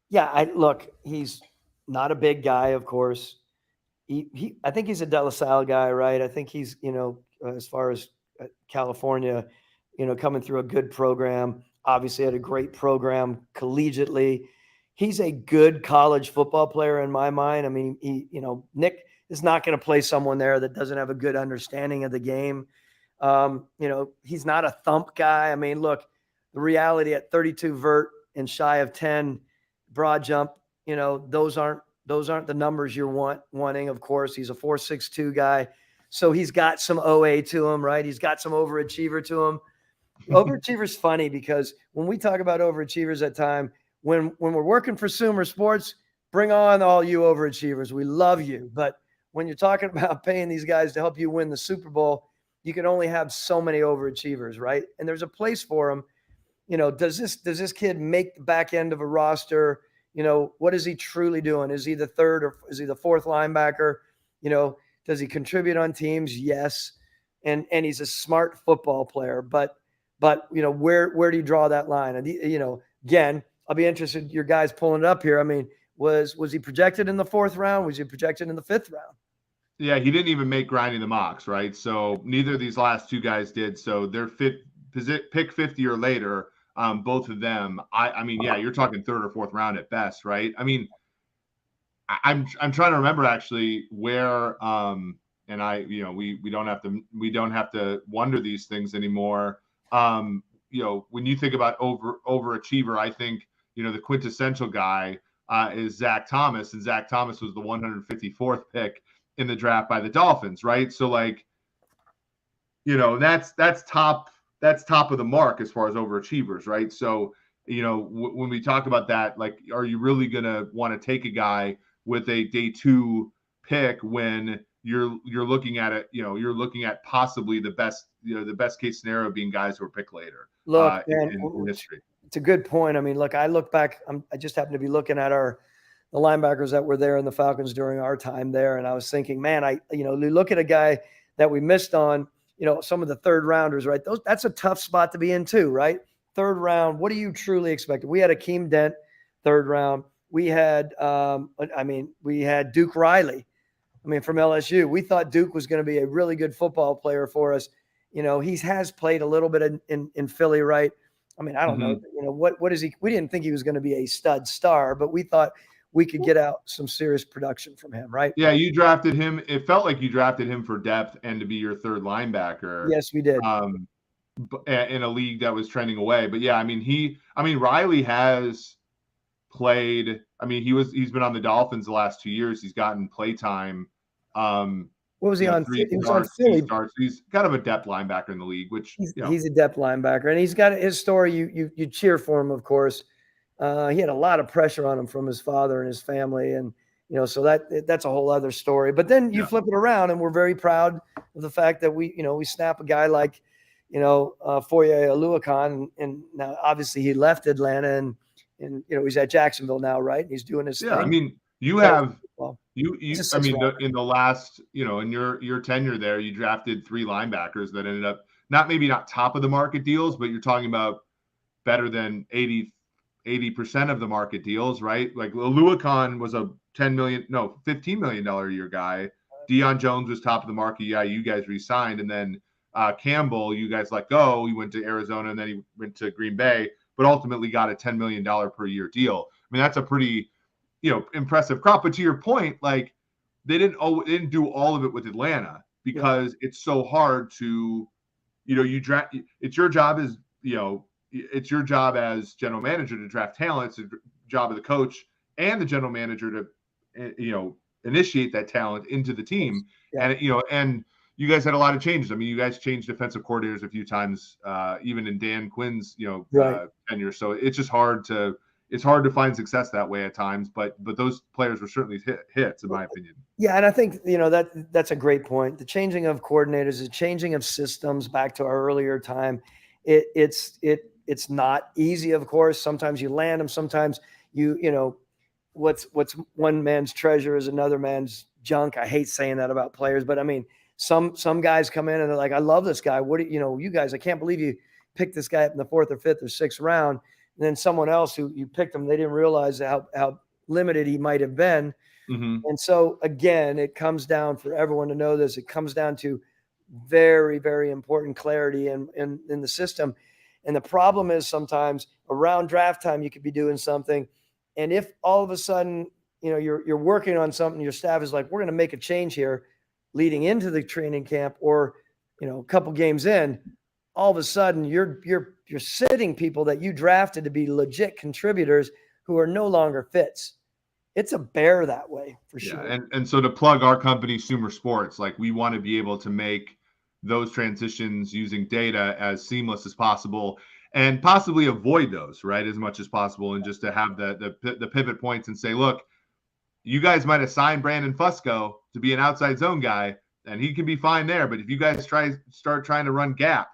Yeah, look, he's not a big guy, of course. I think he's a De La Salle guy, right? I think he's, as far as California, coming through a good program, obviously had a great program collegiately. He's a good college football player in my mind. I mean, Nick is not going to play someone there that doesn't have a good understanding of the game. He's not a thump guy. I mean, look, the reality at 32 vert and shy of 10 broad jump, those aren't the numbers you're wanting. Of course, he's a 4.62 guy. So he's got some OA to him, right? He's got some overachiever to him. Overachiever's funny because when we talk about overachievers at time, when we're working for Sumer Sports, bring on all you overachievers. We love you. But when you're talking about paying these guys to help you win the Super Bowl, you can only have so many overachievers, right? And there's a place for them. Does this kid make the back end of a roster? What is he truly doing? Is he the third or is he the fourth linebacker? Does he contribute on teams? Yes. And he's a smart football player, but where do you draw that line? And again, I'll be interested. Your guys pulling it up here. I mean, was he projected in the 4th round? Was he projected in the 5th round? Yeah, he didn't even make grinding the mocks, right? So neither of these last 2 guys did. So they're pick 50 or later. Both of them. I mean, yeah, you're talking 3rd or 4th round at best, right? I mean, I'm trying to remember actually where and we don't have to wonder these things anymore. When you think about overachiever, I think the quintessential guy is Zach Thomas, and Zach Thomas was the 154th pick in the draft by the Dolphins, right? So like, that's top of the mark as far as overachievers, right? So when we talk about that, like, are you really gonna want to take a guy with a day 2 pick when you're looking at it? You're looking at possibly the best case scenario being guys who are picked later. Look, man, in history. It's a good point. I mean, look, I look back. I just happened to be looking at the linebackers that were there in the Falcons during our time there, and I was thinking, man, you look at a guy that we missed on. Some of the third rounders, right? That's a tough spot to be in too, right? Third round. What do you truly expect? We had Akeem Dent, third round. We had, we had Duke Riley. From LSU. We thought Duke was going to be a really good football player for us. He has played a little bit in Philly, right? I don't know. What is he? We didn't think he was going to be a stud star, but we thought we could get out some serious production from him, right? Yeah, you drafted him. It felt like you drafted him for depth and to be your third linebacker. Yes, we did. In a league that was trending away. But yeah, Riley has played. He's been on the Dolphins the last 2 years. He's gotten play time. What was he on? He was on Philly. He's kind of a depth linebacker in the league, which he's a depth linebacker, and he's got his story. You cheer for him, of course. He had a lot of pressure on him from his father and his family, and so that's a whole other story. But then you flip it around, and we're very proud of the fact that we snap a guy like Foye Oluokun, and now obviously he left Atlanta and he's at Jacksonville now, right? And he's doing his thing. In the last, in your tenure there, you drafted 3 linebackers that ended up maybe not top of the market deals, but you're talking about better than 80% of the market deals, right? Like Oluokun was a $15 million a year guy. Deion Jones was top of the market. Yeah, you guys re-signed, and then Campbell, you guys let go. He went to Arizona, and then he went to Green Bay, but ultimately got a $10 million per year deal. That's a pretty impressive crop. But to your point, like, they didn't do all of it with Atlanta because it's so hard to, you draft. It's your job as general manager to draft talent. It's the job of the coach and the general manager to, initiate that talent into the team. Yeah. And you guys had a lot of changes. You guys changed defensive coordinators a few times, even in Dan Quinn's, tenure. So it's just hard to find success that way at times, but those players were certainly hits, in my opinion. Yeah, and I think that's a great point. The changing of coordinators, the changing of systems back to our earlier time, it's not easy, of course. Sometimes you land them, sometimes what's one man's treasure is another man's junk. I hate saying that about players, but some guys come in and they're like, I love this guy. What do you guys? I can't believe you picked this guy up in the 4th or 5th or 6th round. And then someone else who you picked him, they didn't realize how limited he might have been. Mm-hmm. And so, again, it comes down, for everyone to know this, it comes down to very, very important clarity in the system. And the problem is sometimes around draft time, you could be doing something. And if all of a sudden, you're working on something, your staff is like, we're going to make a change here leading into the training camp, or, a couple games in, all of a sudden you're sitting people that you drafted to be legit contributors who are no longer fits. It's a bear that way, for sure. And so to plug our company, Sumer Sports, like, we want to be able to make those transitions using data as seamless as possible and possibly avoid those, right, as much as possible, and just to have the pivot points and say, look, you guys might have signed Brandon Fusco to be an outside zone guy, and he can be fine there, but if you guys start trying to run gap,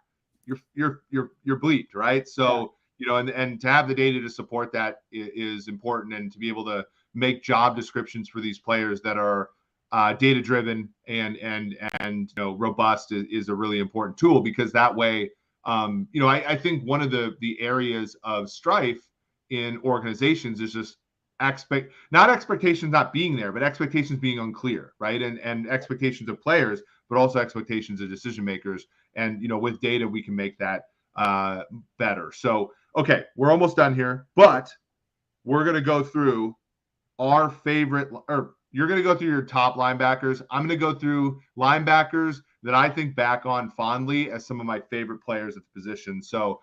you're bleeped, right? So, and to have the data to support that is important, and to be able to make job descriptions for these players that are data driven and robust is a really important tool, because that way, I think one of the areas of strife in organizations is just expectations not being there, but expectations being unclear, right? And expectations of players, but also expectations of decision makers. And, with data, we can make that better. So, okay, we're almost done here, but we're going to go through our favorite, or you're going to go through your top linebackers. I'm going to go through linebackers that I think back on fondly as some of my favorite players at the position. So,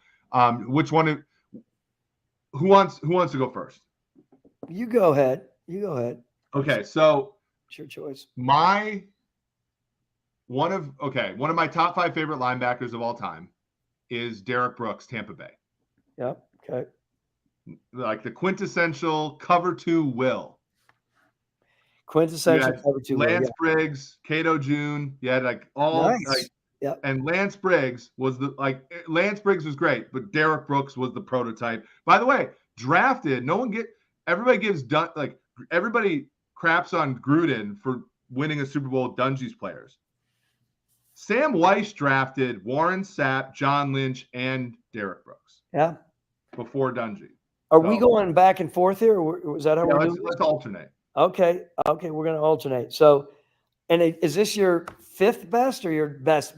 which one? Who wants to go first? You go ahead. You go ahead. Okay, so It's your choice. One of my top 5 favorite linebackers of all time is Derek Brooks, Tampa Bay. Yep. Okay. Like the quintessential cover 2 will. Quintessential cover 2 will. Lance Yeah. Briggs, Cato June. You had like all Nice. like, Yep. and Lance Briggs was Lance Briggs was great, but Derek Brooks was the prototype. By the way, drafted. Everybody craps on Gruden for winning a Super Bowl with Dungy's players. Sam Weiss drafted Warren Sapp, John Lynch, and Derek Brooks. Yeah. Before Dungy. Are we going back and forth here? Or was that how we're doing? Let's alternate. Okay. Okay. We're going to alternate. So, and is this your 5th best or your best?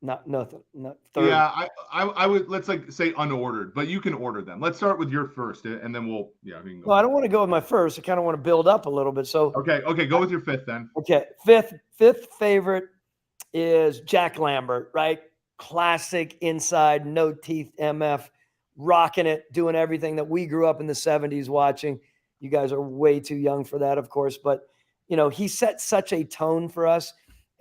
Not nothing. Not 3rd. Yeah, I would, let's like say unordered, but you can order them. Let's start with your first, and then we can go. Well, I don't want to go with my first. I kind of want to build up a little bit. So okay, go with your 5th then. Okay, fifth favorite is Jack Lambert, right? Classic inside, no teeth MF, rocking it, doing everything that we grew up in the 70s watching. You guys are way too young for that, of course, but he set such a tone for us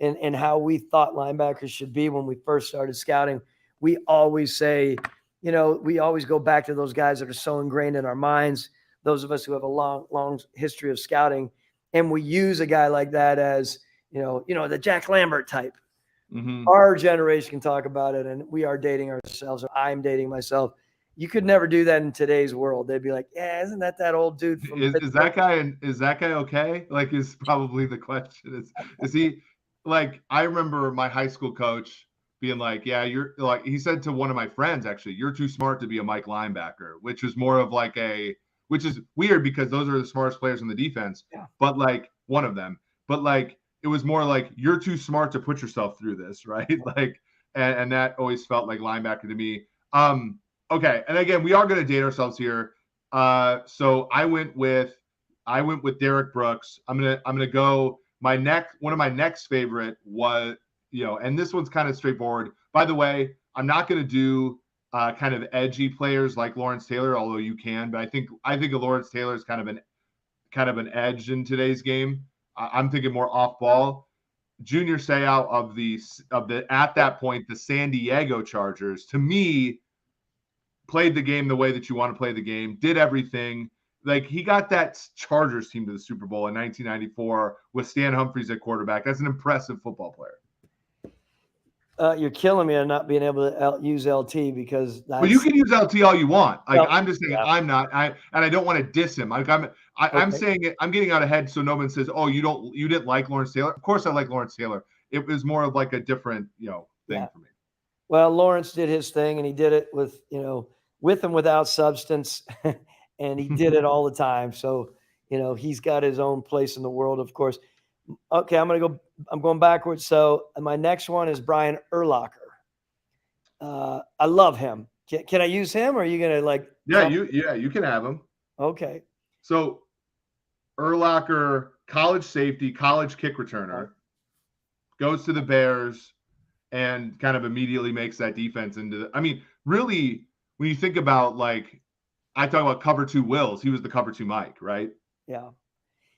and how we thought linebackers should be when we first started scouting. We always say, we always go back to those guys that are so ingrained in our minds, those of us who have a long history of scouting, and we use a guy like that as, the Jack Lambert type. Mm-hmm. Our generation can talk about it, and we are dating ourselves, or I'm dating myself. You could never do that in today's world. They'd be like, "Yeah, isn't that old dude from?" Is that guy okay? Like, is probably the question. Is he like? I remember my high school coach being like, "Yeah, you're like," he said to one of my friends, actually, "You're too smart to be a Mike linebacker," which was more of like which is weird because those are the smartest players in the defense. Yeah. But like one of them, but like it was more like you're too smart to put yourself through this, right? Like, and that always felt like linebacker to me. Okay, and again, we are going to date ourselves here. So I went with Derek Brooks. I'm gonna go. One of my next favorite was, and this one's kind of straightforward. By the way, I'm not going to do kind of edgy players like Lawrence Taylor, although you can. But I think of Lawrence Taylor as kind of an edge in today's game. I'm thinking more off ball. Junior Seau of the at that point the San Diego Chargers, to me, played the game the way that you want to play the game, did everything. Like, he got that Chargers team to the Super Bowl in 1994 with Stan Humphries at quarterback. That's an impressive football player. You're killing me on not being able to use LT because well, you can use LT all you want. Like, well, I'm just saying, yeah. I'm not. And I don't want to diss him. Like, I'm saying it. I'm getting out ahead so no one says, "Oh, you didn't like Lawrence Taylor." Of course, I like Lawrence Taylor. It was more of like a different, thing for me. Well, Lawrence did his thing, and he did it with and without substance, and he did it all the time. So, he's got his own place in the world, of course. Okay, I'm going backwards. So my next one is Brian Urlacher. I love him. Can I use him, or are you gonna like? Yeah, you can have him. Okay. So Urlacher, college safety, college kick returner, goes to the Bears and kind of immediately makes that defense really, when you think about, like, I talk about cover 2 wills, he was the cover 2 Mike, right? Yeah.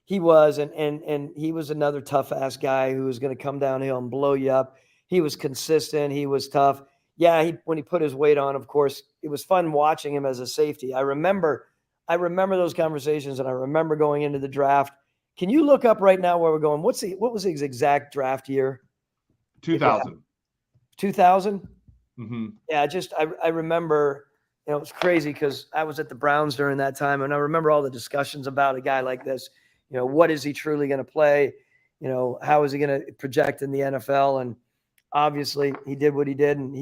He was, and he was another tough ass guy who was going to come downhill and blow you up. He was consistent. He was tough. Yeah, when he put his weight on, of course, it was fun watching him as a safety. I remember those conversations, and I remember going into the draft. Can you look up right now where we're going? What was his exact draft year? 2000. 2000? Mm-hmm. Yeah, I remember. It was crazy because I was at the Browns during that time, and I remember all the discussions about a guy like this. What is he truly going to play? How is he going to project in the NFL? And obviously, he did what he did, and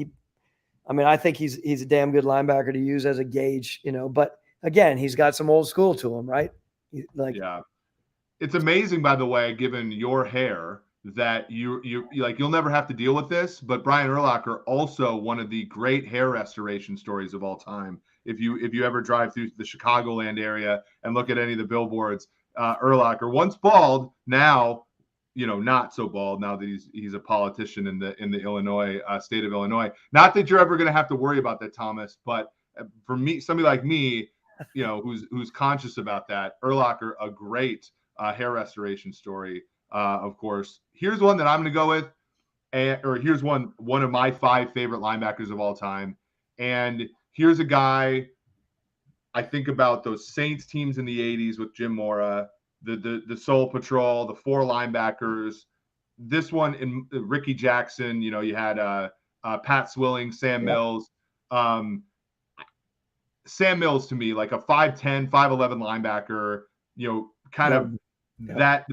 I think he's a damn good linebacker to use as a gauge. But again, he's got some old school to him, right? Yeah, it's amazing, by the way, given your hair, that you'll never have to deal with this. But Brian Urlacher, also one of the great hair restoration stories of all time, if you ever drive through the Chicagoland area and look at any of the billboards, Urlacher, once bald, now not so bald now that he's a politician in the Illinois state of Illinois. Not that you're ever going to have to worry about that, Thomas, but for me, somebody like me, who's conscious about that, Urlacher, a great hair restoration story, of course. Here's one that I'm going to go with, or here's one of my 5 favorite linebackers of all time, and here's a guy. I think about those Saints teams in the 80s with Jim Mora, the Soul Patrol, the 4 linebackers. This one in Ricky Jackson, you had Pat Swilling, Sam Mills. Sam Mills, to me, like a 5'10", 5'11" linebacker, kind of that,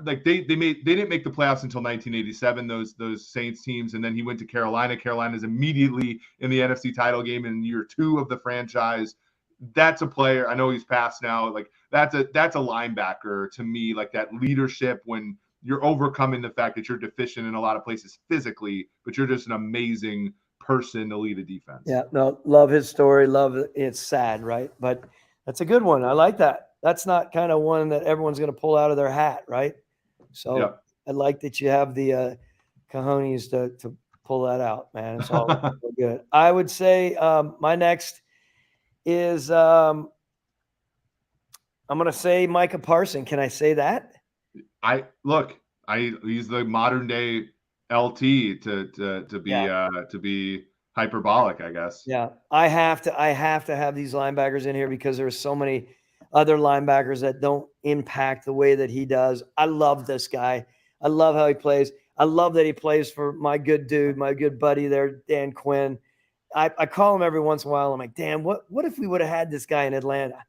like they didn't make the playoffs until 1987, those Saints teams, and then he went to Carolina. Carolina's immediately in the NFC title game in year 2 of the franchise. That's a player. I know he's passed now. Like that's a linebacker to me, like that leadership when you're overcoming the fact that you're deficient in a lot of places physically, but you're just an amazing person to lead a defense. Yeah, no, love his story. Love it. It's sad, right? But that's a good one. I like that. That's not kind of one that everyone's going to pull out of their hat, right? So I like that you have the cojones to pull that out, man. It's all good. I would say my next is I'm going to say Micah Parsons. Can I say that? He's the modern day LT to be hyperbolic, I guess. Yeah, I have to have these linebackers in here because there's so many other linebackers that don't impact the way that he does. I love this guy. I love how he plays. I love that he plays for my good dude, my good buddy there, Dan Quinn. I call him every once in a while. I'm like, Dan, what if we would have had this guy in Atlanta?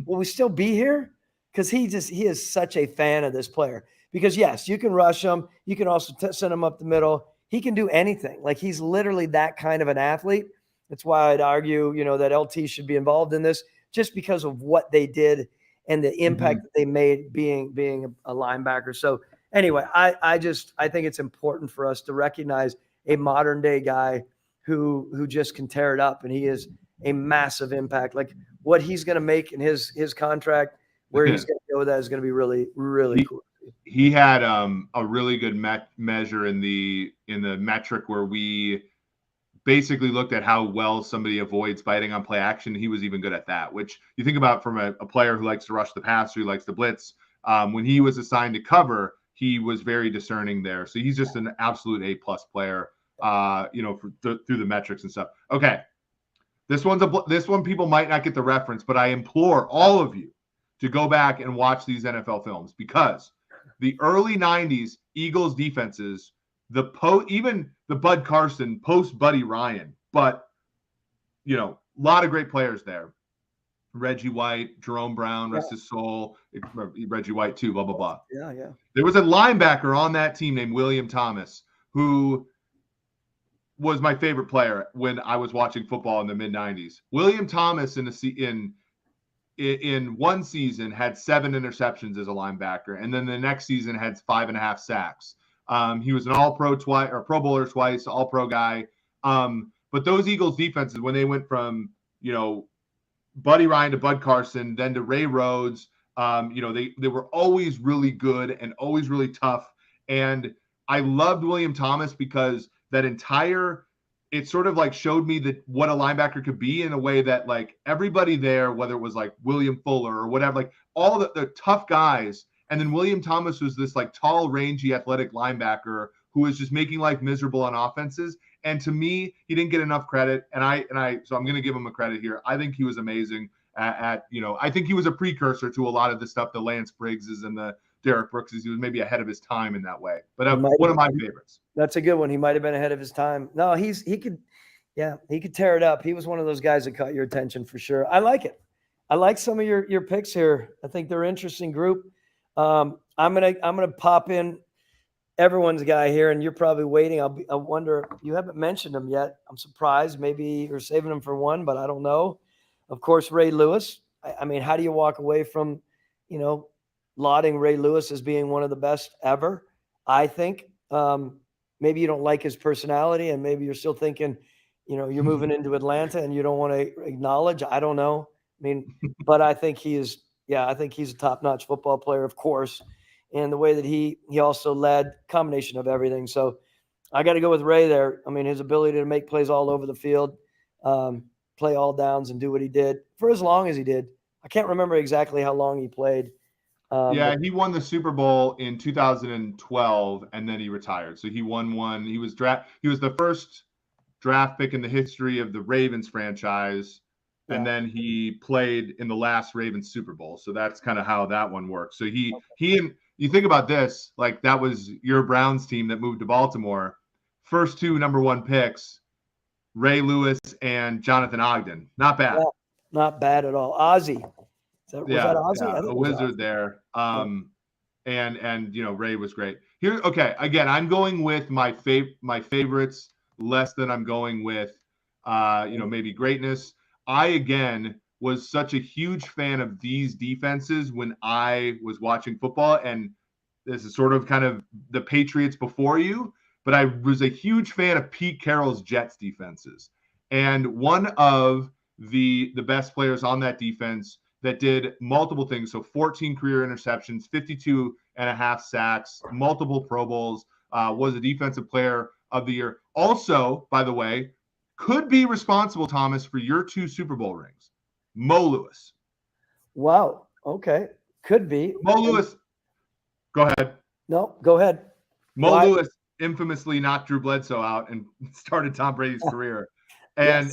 Will we still be here? Because he is such a fan of this player. Because yes, you can rush him. You can also send him up the middle. He can do anything. Like he's literally that kind of an athlete. That's why I'd argue, that LT should be involved in this just because of what they did and the impact that they made being a linebacker. So anyway, I think it's important for us to recognize a modern day guy who just can tear it up, and he is a massive impact. Like what he's going to make in his contract, where he's going to go with that is going to be really, really cool. He had a really good measure in the metric where we basically looked at how well somebody avoids biting on play action. He was even good at that, which you think about from a player who likes to rush the passer, who likes to blitz. When he was assigned to cover, he was very discerning there. So he's just an absolute A+ player, through the metrics and stuff. Okay. This one people might not get the reference, but I implore all of you to go back and watch these NFL films, because the early 90s Eagles defenses, even the Bud Carson post Buddy Ryan, but a lot of great players there. Reggie White, Jerome Brown, rest his soul, Reggie White too, blah, blah, blah. Yeah. There was a linebacker on that team named William Thomas, who was my favorite player when I was watching football in the mid 90s. William Thomas in one season had 7 interceptions as a linebacker, and then the next season had 5.5 sacks. He was an All-Pro twice, or Pro Bowler twice, All-Pro guy. But those Eagles defenses, when they went from Buddy Ryan to Bud Carson, then to Ray Rhodes, they were always really good and always really tough. And I loved William Thomas because it sort of like showed me that what a linebacker could be in a way that like everybody there, whether it was like William Fuller or whatever, like all the tough guys. And then William Thomas was this like tall, rangy, athletic linebacker who was just making life miserable on offenses. And to me, he didn't get enough credit. So I'm going to give him a credit here. I think he was amazing I think he was a precursor to a lot of the stuff, the Lance Briggses and the Derek Brookses. He was maybe ahead of his time in that way, but one of my favorites. That's a good one. He might've been ahead of his time. No, he could tear it up. He was one of those guys that caught your attention for sure. I like it. I like some of your picks here. I think they're an interesting group. I'm gonna pop in everyone's guy here, and you're probably waiting. I wonder, you haven't mentioned him yet. I'm surprised. Maybe you're saving him for one, but I don't know. Of course, Ray Lewis. I mean, how do you walk away from, lauding Ray Lewis as being one of the best ever? I think maybe you don't like his personality, and maybe you're still thinking, you're moving into Atlanta and you don't want to acknowledge. I don't know. I mean, but I think I think he's a top-notch football player, of course. And the way that he also led, combination of everything. So I got to go with Ray there. I mean, his ability to make plays all over the field, play all downs and do what he did for as long as he did. I can't remember exactly how long he played. Yeah, he won the Super Bowl in 2012, and then he retired. So he won one. He was the first draft pick in the history of the Ravens franchise, and then he played in the last Ravens Super Bowl. So that's kind of how that one works. So he and you think about this, like that was your Browns team that moved to Baltimore. First two number one picks, Ray Lewis and Jonathan Ogden. Not bad. Yeah, not bad at all. Ozzie. Was that Ozzie? Yeah, a wizard Ozzie. there. And Ray was great. Here, okay. Again, I'm going with my favorites less than I'm going with maybe greatness. I again was such a huge fan of these defenses when I was watching football, and this is sort of kind of the Patriots before you, but I was a huge fan of Pete Carroll's Jets defenses. And one of the best players on that defense that did multiple things. So 14 career interceptions, 52 and a half sacks, multiple Pro Bowls, was a defensive player of the year. Also, by the way, could be responsible, Thomas, for your 2 Super Bowl rings. Mo Lewis. Wow. Okay. Could be. Mo Lewis. Go ahead. No, go ahead. Mo Lewis infamously knocked Drew Bledsoe out and started Tom Brady's career. And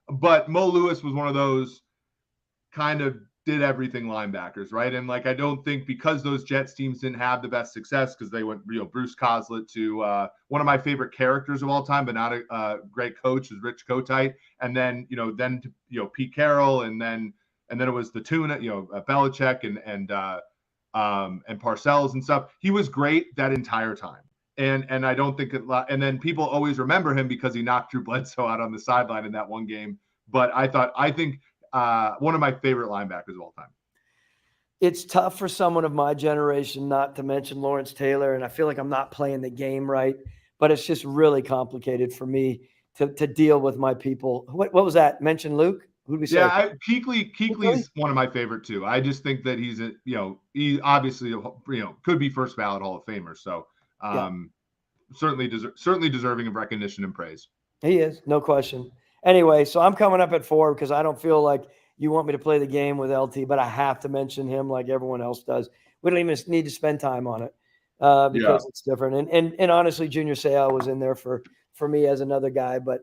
but Mo Lewis was one of those kind of did everything linebackers, right? And like I don't think because those Jets teams didn't have the best success because they went Bruce Coslet to one of my favorite characters of all time, but not a great coach, is Rich Kotite, and then Pete Carroll, and then it was the tuna, Belichick and Parcells and stuff. He was great that entire time. And I don't think and then people always remember him because he knocked Drew Bledsoe out on the sideline in that one game. But I think one of my favorite linebackers of all time. It's tough for someone of my generation not to mention Lawrence Taylor, and I feel like I'm not playing the game right, but it's just really complicated for me to deal with my people. What was that? Mention Luke? Who'd we say? Yeah, Kuechly's one of my favorite too. I just think that he's he obviously could be first ballot Hall of Famer. So certainly deserving of recognition and praise. He is, no question. Anyway, so I'm coming up at 4 because I don't feel like you want me to play the game with LT, but I have to mention him like everyone else does. We don't even need to spend time on it because it's different. And honestly, Junior Seau was in there for me as another guy, but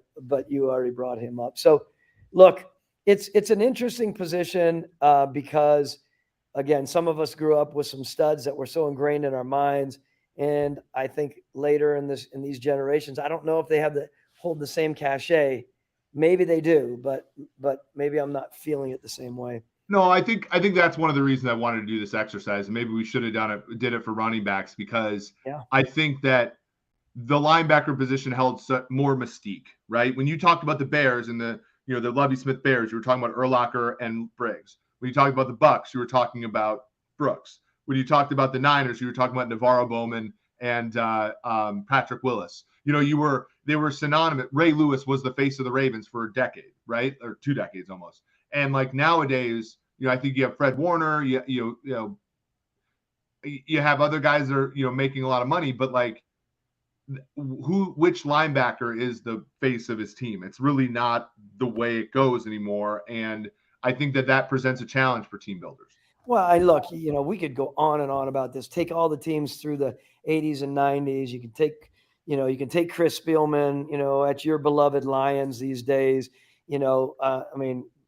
you already brought him up. So look, it's an interesting position because again, some of us grew up with some studs that were so ingrained in our minds. And I think later in these generations, I don't know if they hold the same cachet. Maybe they do, but maybe I'm not feeling it the same way. No, I think that's one of the reasons I wanted to do this exercise. And maybe we should have did it for running backs because I think that the linebacker position held more mystique, right? When you talked about the Bears and the Lovie Smith Bears, you were talking about Urlacher and Briggs. When you talked about the Bucks, you were talking about Brooks. When you talked about the Niners, you were talking about Navarro Bowman and Patrick Willis. They were synonymous. Ray Lewis was the face of the Ravens for a decade, right? Or 2 decades almost. And like nowadays, I think you have Fred Warner, you have other guys that are, making a lot of money, but like which linebacker is the face of his team? It's really not the way it goes anymore. And I think that presents a challenge for team builders. Well, look, we could go on and on about this. Take all the teams through the 80s and 90s. You can take Chris Spielman, at your beloved Lions these days.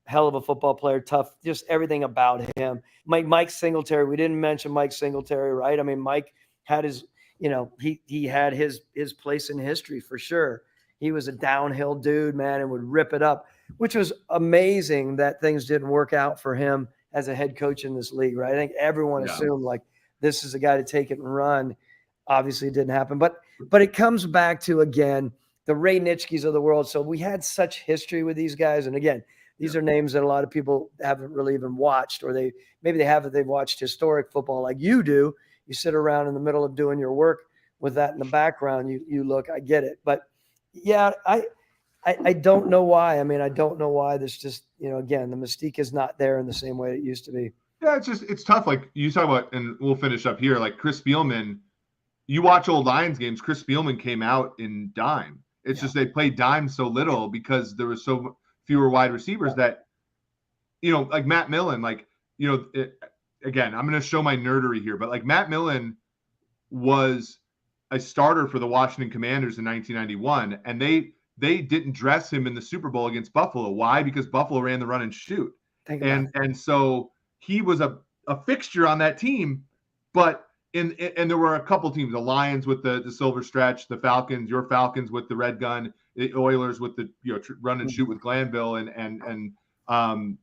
Hell of a football player, tough, just everything about him. Mike Singletary, we didn't mention Mike Singletary, right? I mean, Mike had his, he had his place in history for sure. He was a downhill dude, man, and would rip it up, which was amazing that things didn't work out for him as a head coach in this league, right? I think everyone assumed like this is a guy to take it and run. Obviously, it didn't happen, but it comes back to, again, the Ray Nitschkes of the world. So we had such history with these guys, and again, these are names that a lot of people haven't really even watched, or they've watched historic football like you do. You sit around in the middle of doing your work with that in the background. You look, I get it, but yeah, I don't know why. I mean, I don't know why. There's just, again, the mystique is not there in the same way it used to be. Yeah, it's tough. Like you talk about, and we'll finish up here. Like Chris Spielman, you watch old Lions games. Chris Spielman came out in dime. It's just they played dime so little because there was so fewer wide receivers that, like Matt Millen, again, I'm going to show my nerdery here, but like Matt Millen was a starter for the Washington Commanders in 1991, and they didn't dress him in the Super Bowl against Buffalo. Why? Because Buffalo ran the run and shoot, and so he was a fixture on that team. But and there were a couple teams: the Lions with the silver stretch, the Falcons, your Falcons with the red gun, the Oilers with the run and shoot with Glanville and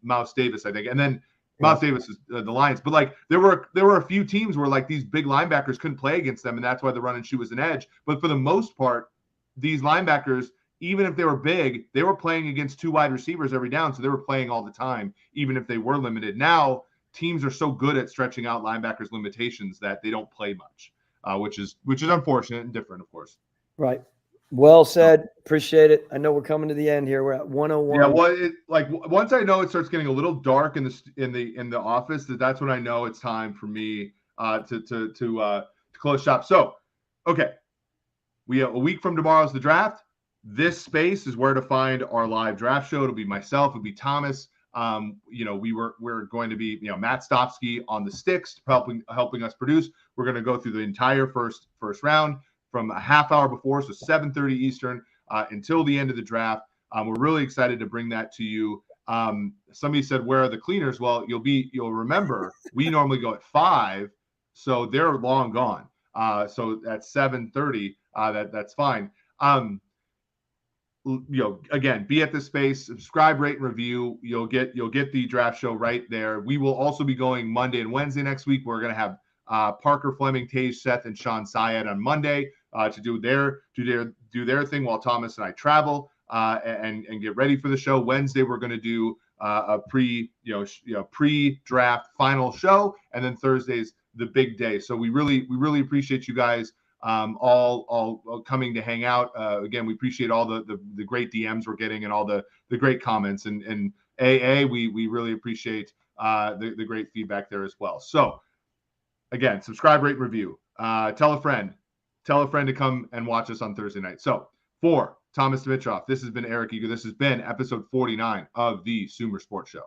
Mouse Davis, I think, and then. Miles Davis is the Lions, but like there were a few teams where like these big linebackers couldn't play against them, and that's why the run and shoot was an edge. But for the most part, these linebackers, even if they were big, they were playing against two wide receivers every down, so they were playing all the time, even if they were limited. Now teams are so good at stretching out linebackers' limitations that they don't play much, which is unfortunate and different, of course. Right. Well said. Appreciate it. I know we're coming to the end here. We're at 101. Yeah, well, once I know it starts getting a little dark in the office, that's when I know it's time for me to close shop. So, okay, we have a week from tomorrow is the draft. This space is where to find our live draft show. It'll be myself. It'll be Thomas. We're going to be Matt Stofsky on the sticks, helping us produce. We're going to go through the entire first round from a half hour before, so 7:30 Eastern, until the end of the draft. We're really excited to bring that to you. Somebody said, "Where are the cleaners?" Well, you'll remember we normally go at 5, so they're long gone. So at 7:30, that's fine. Again, be at this space, subscribe, rate, and review. You'll get the draft show right there. We will also be going Monday and Wednesday next week. We're going to have Parker Fleming, Tage Seth, and Sean Syed on Monday to do their thing while Thomas and I travel and get ready for the show. Wednesday we're going to do a pre-draft final show, and then Thursday's the big day. So we really appreciate you guys all coming to hang out. Again, we appreciate all the great DMs we're getting and all the great comments, and we really appreciate the great feedback there as well. So again, subscribe, rate, review. Tell a friend to come and watch us on Thursday night. So for Thomas Dimitroff, this has been Eric Eager. This has been episode 49 of the Sumer Sports Show.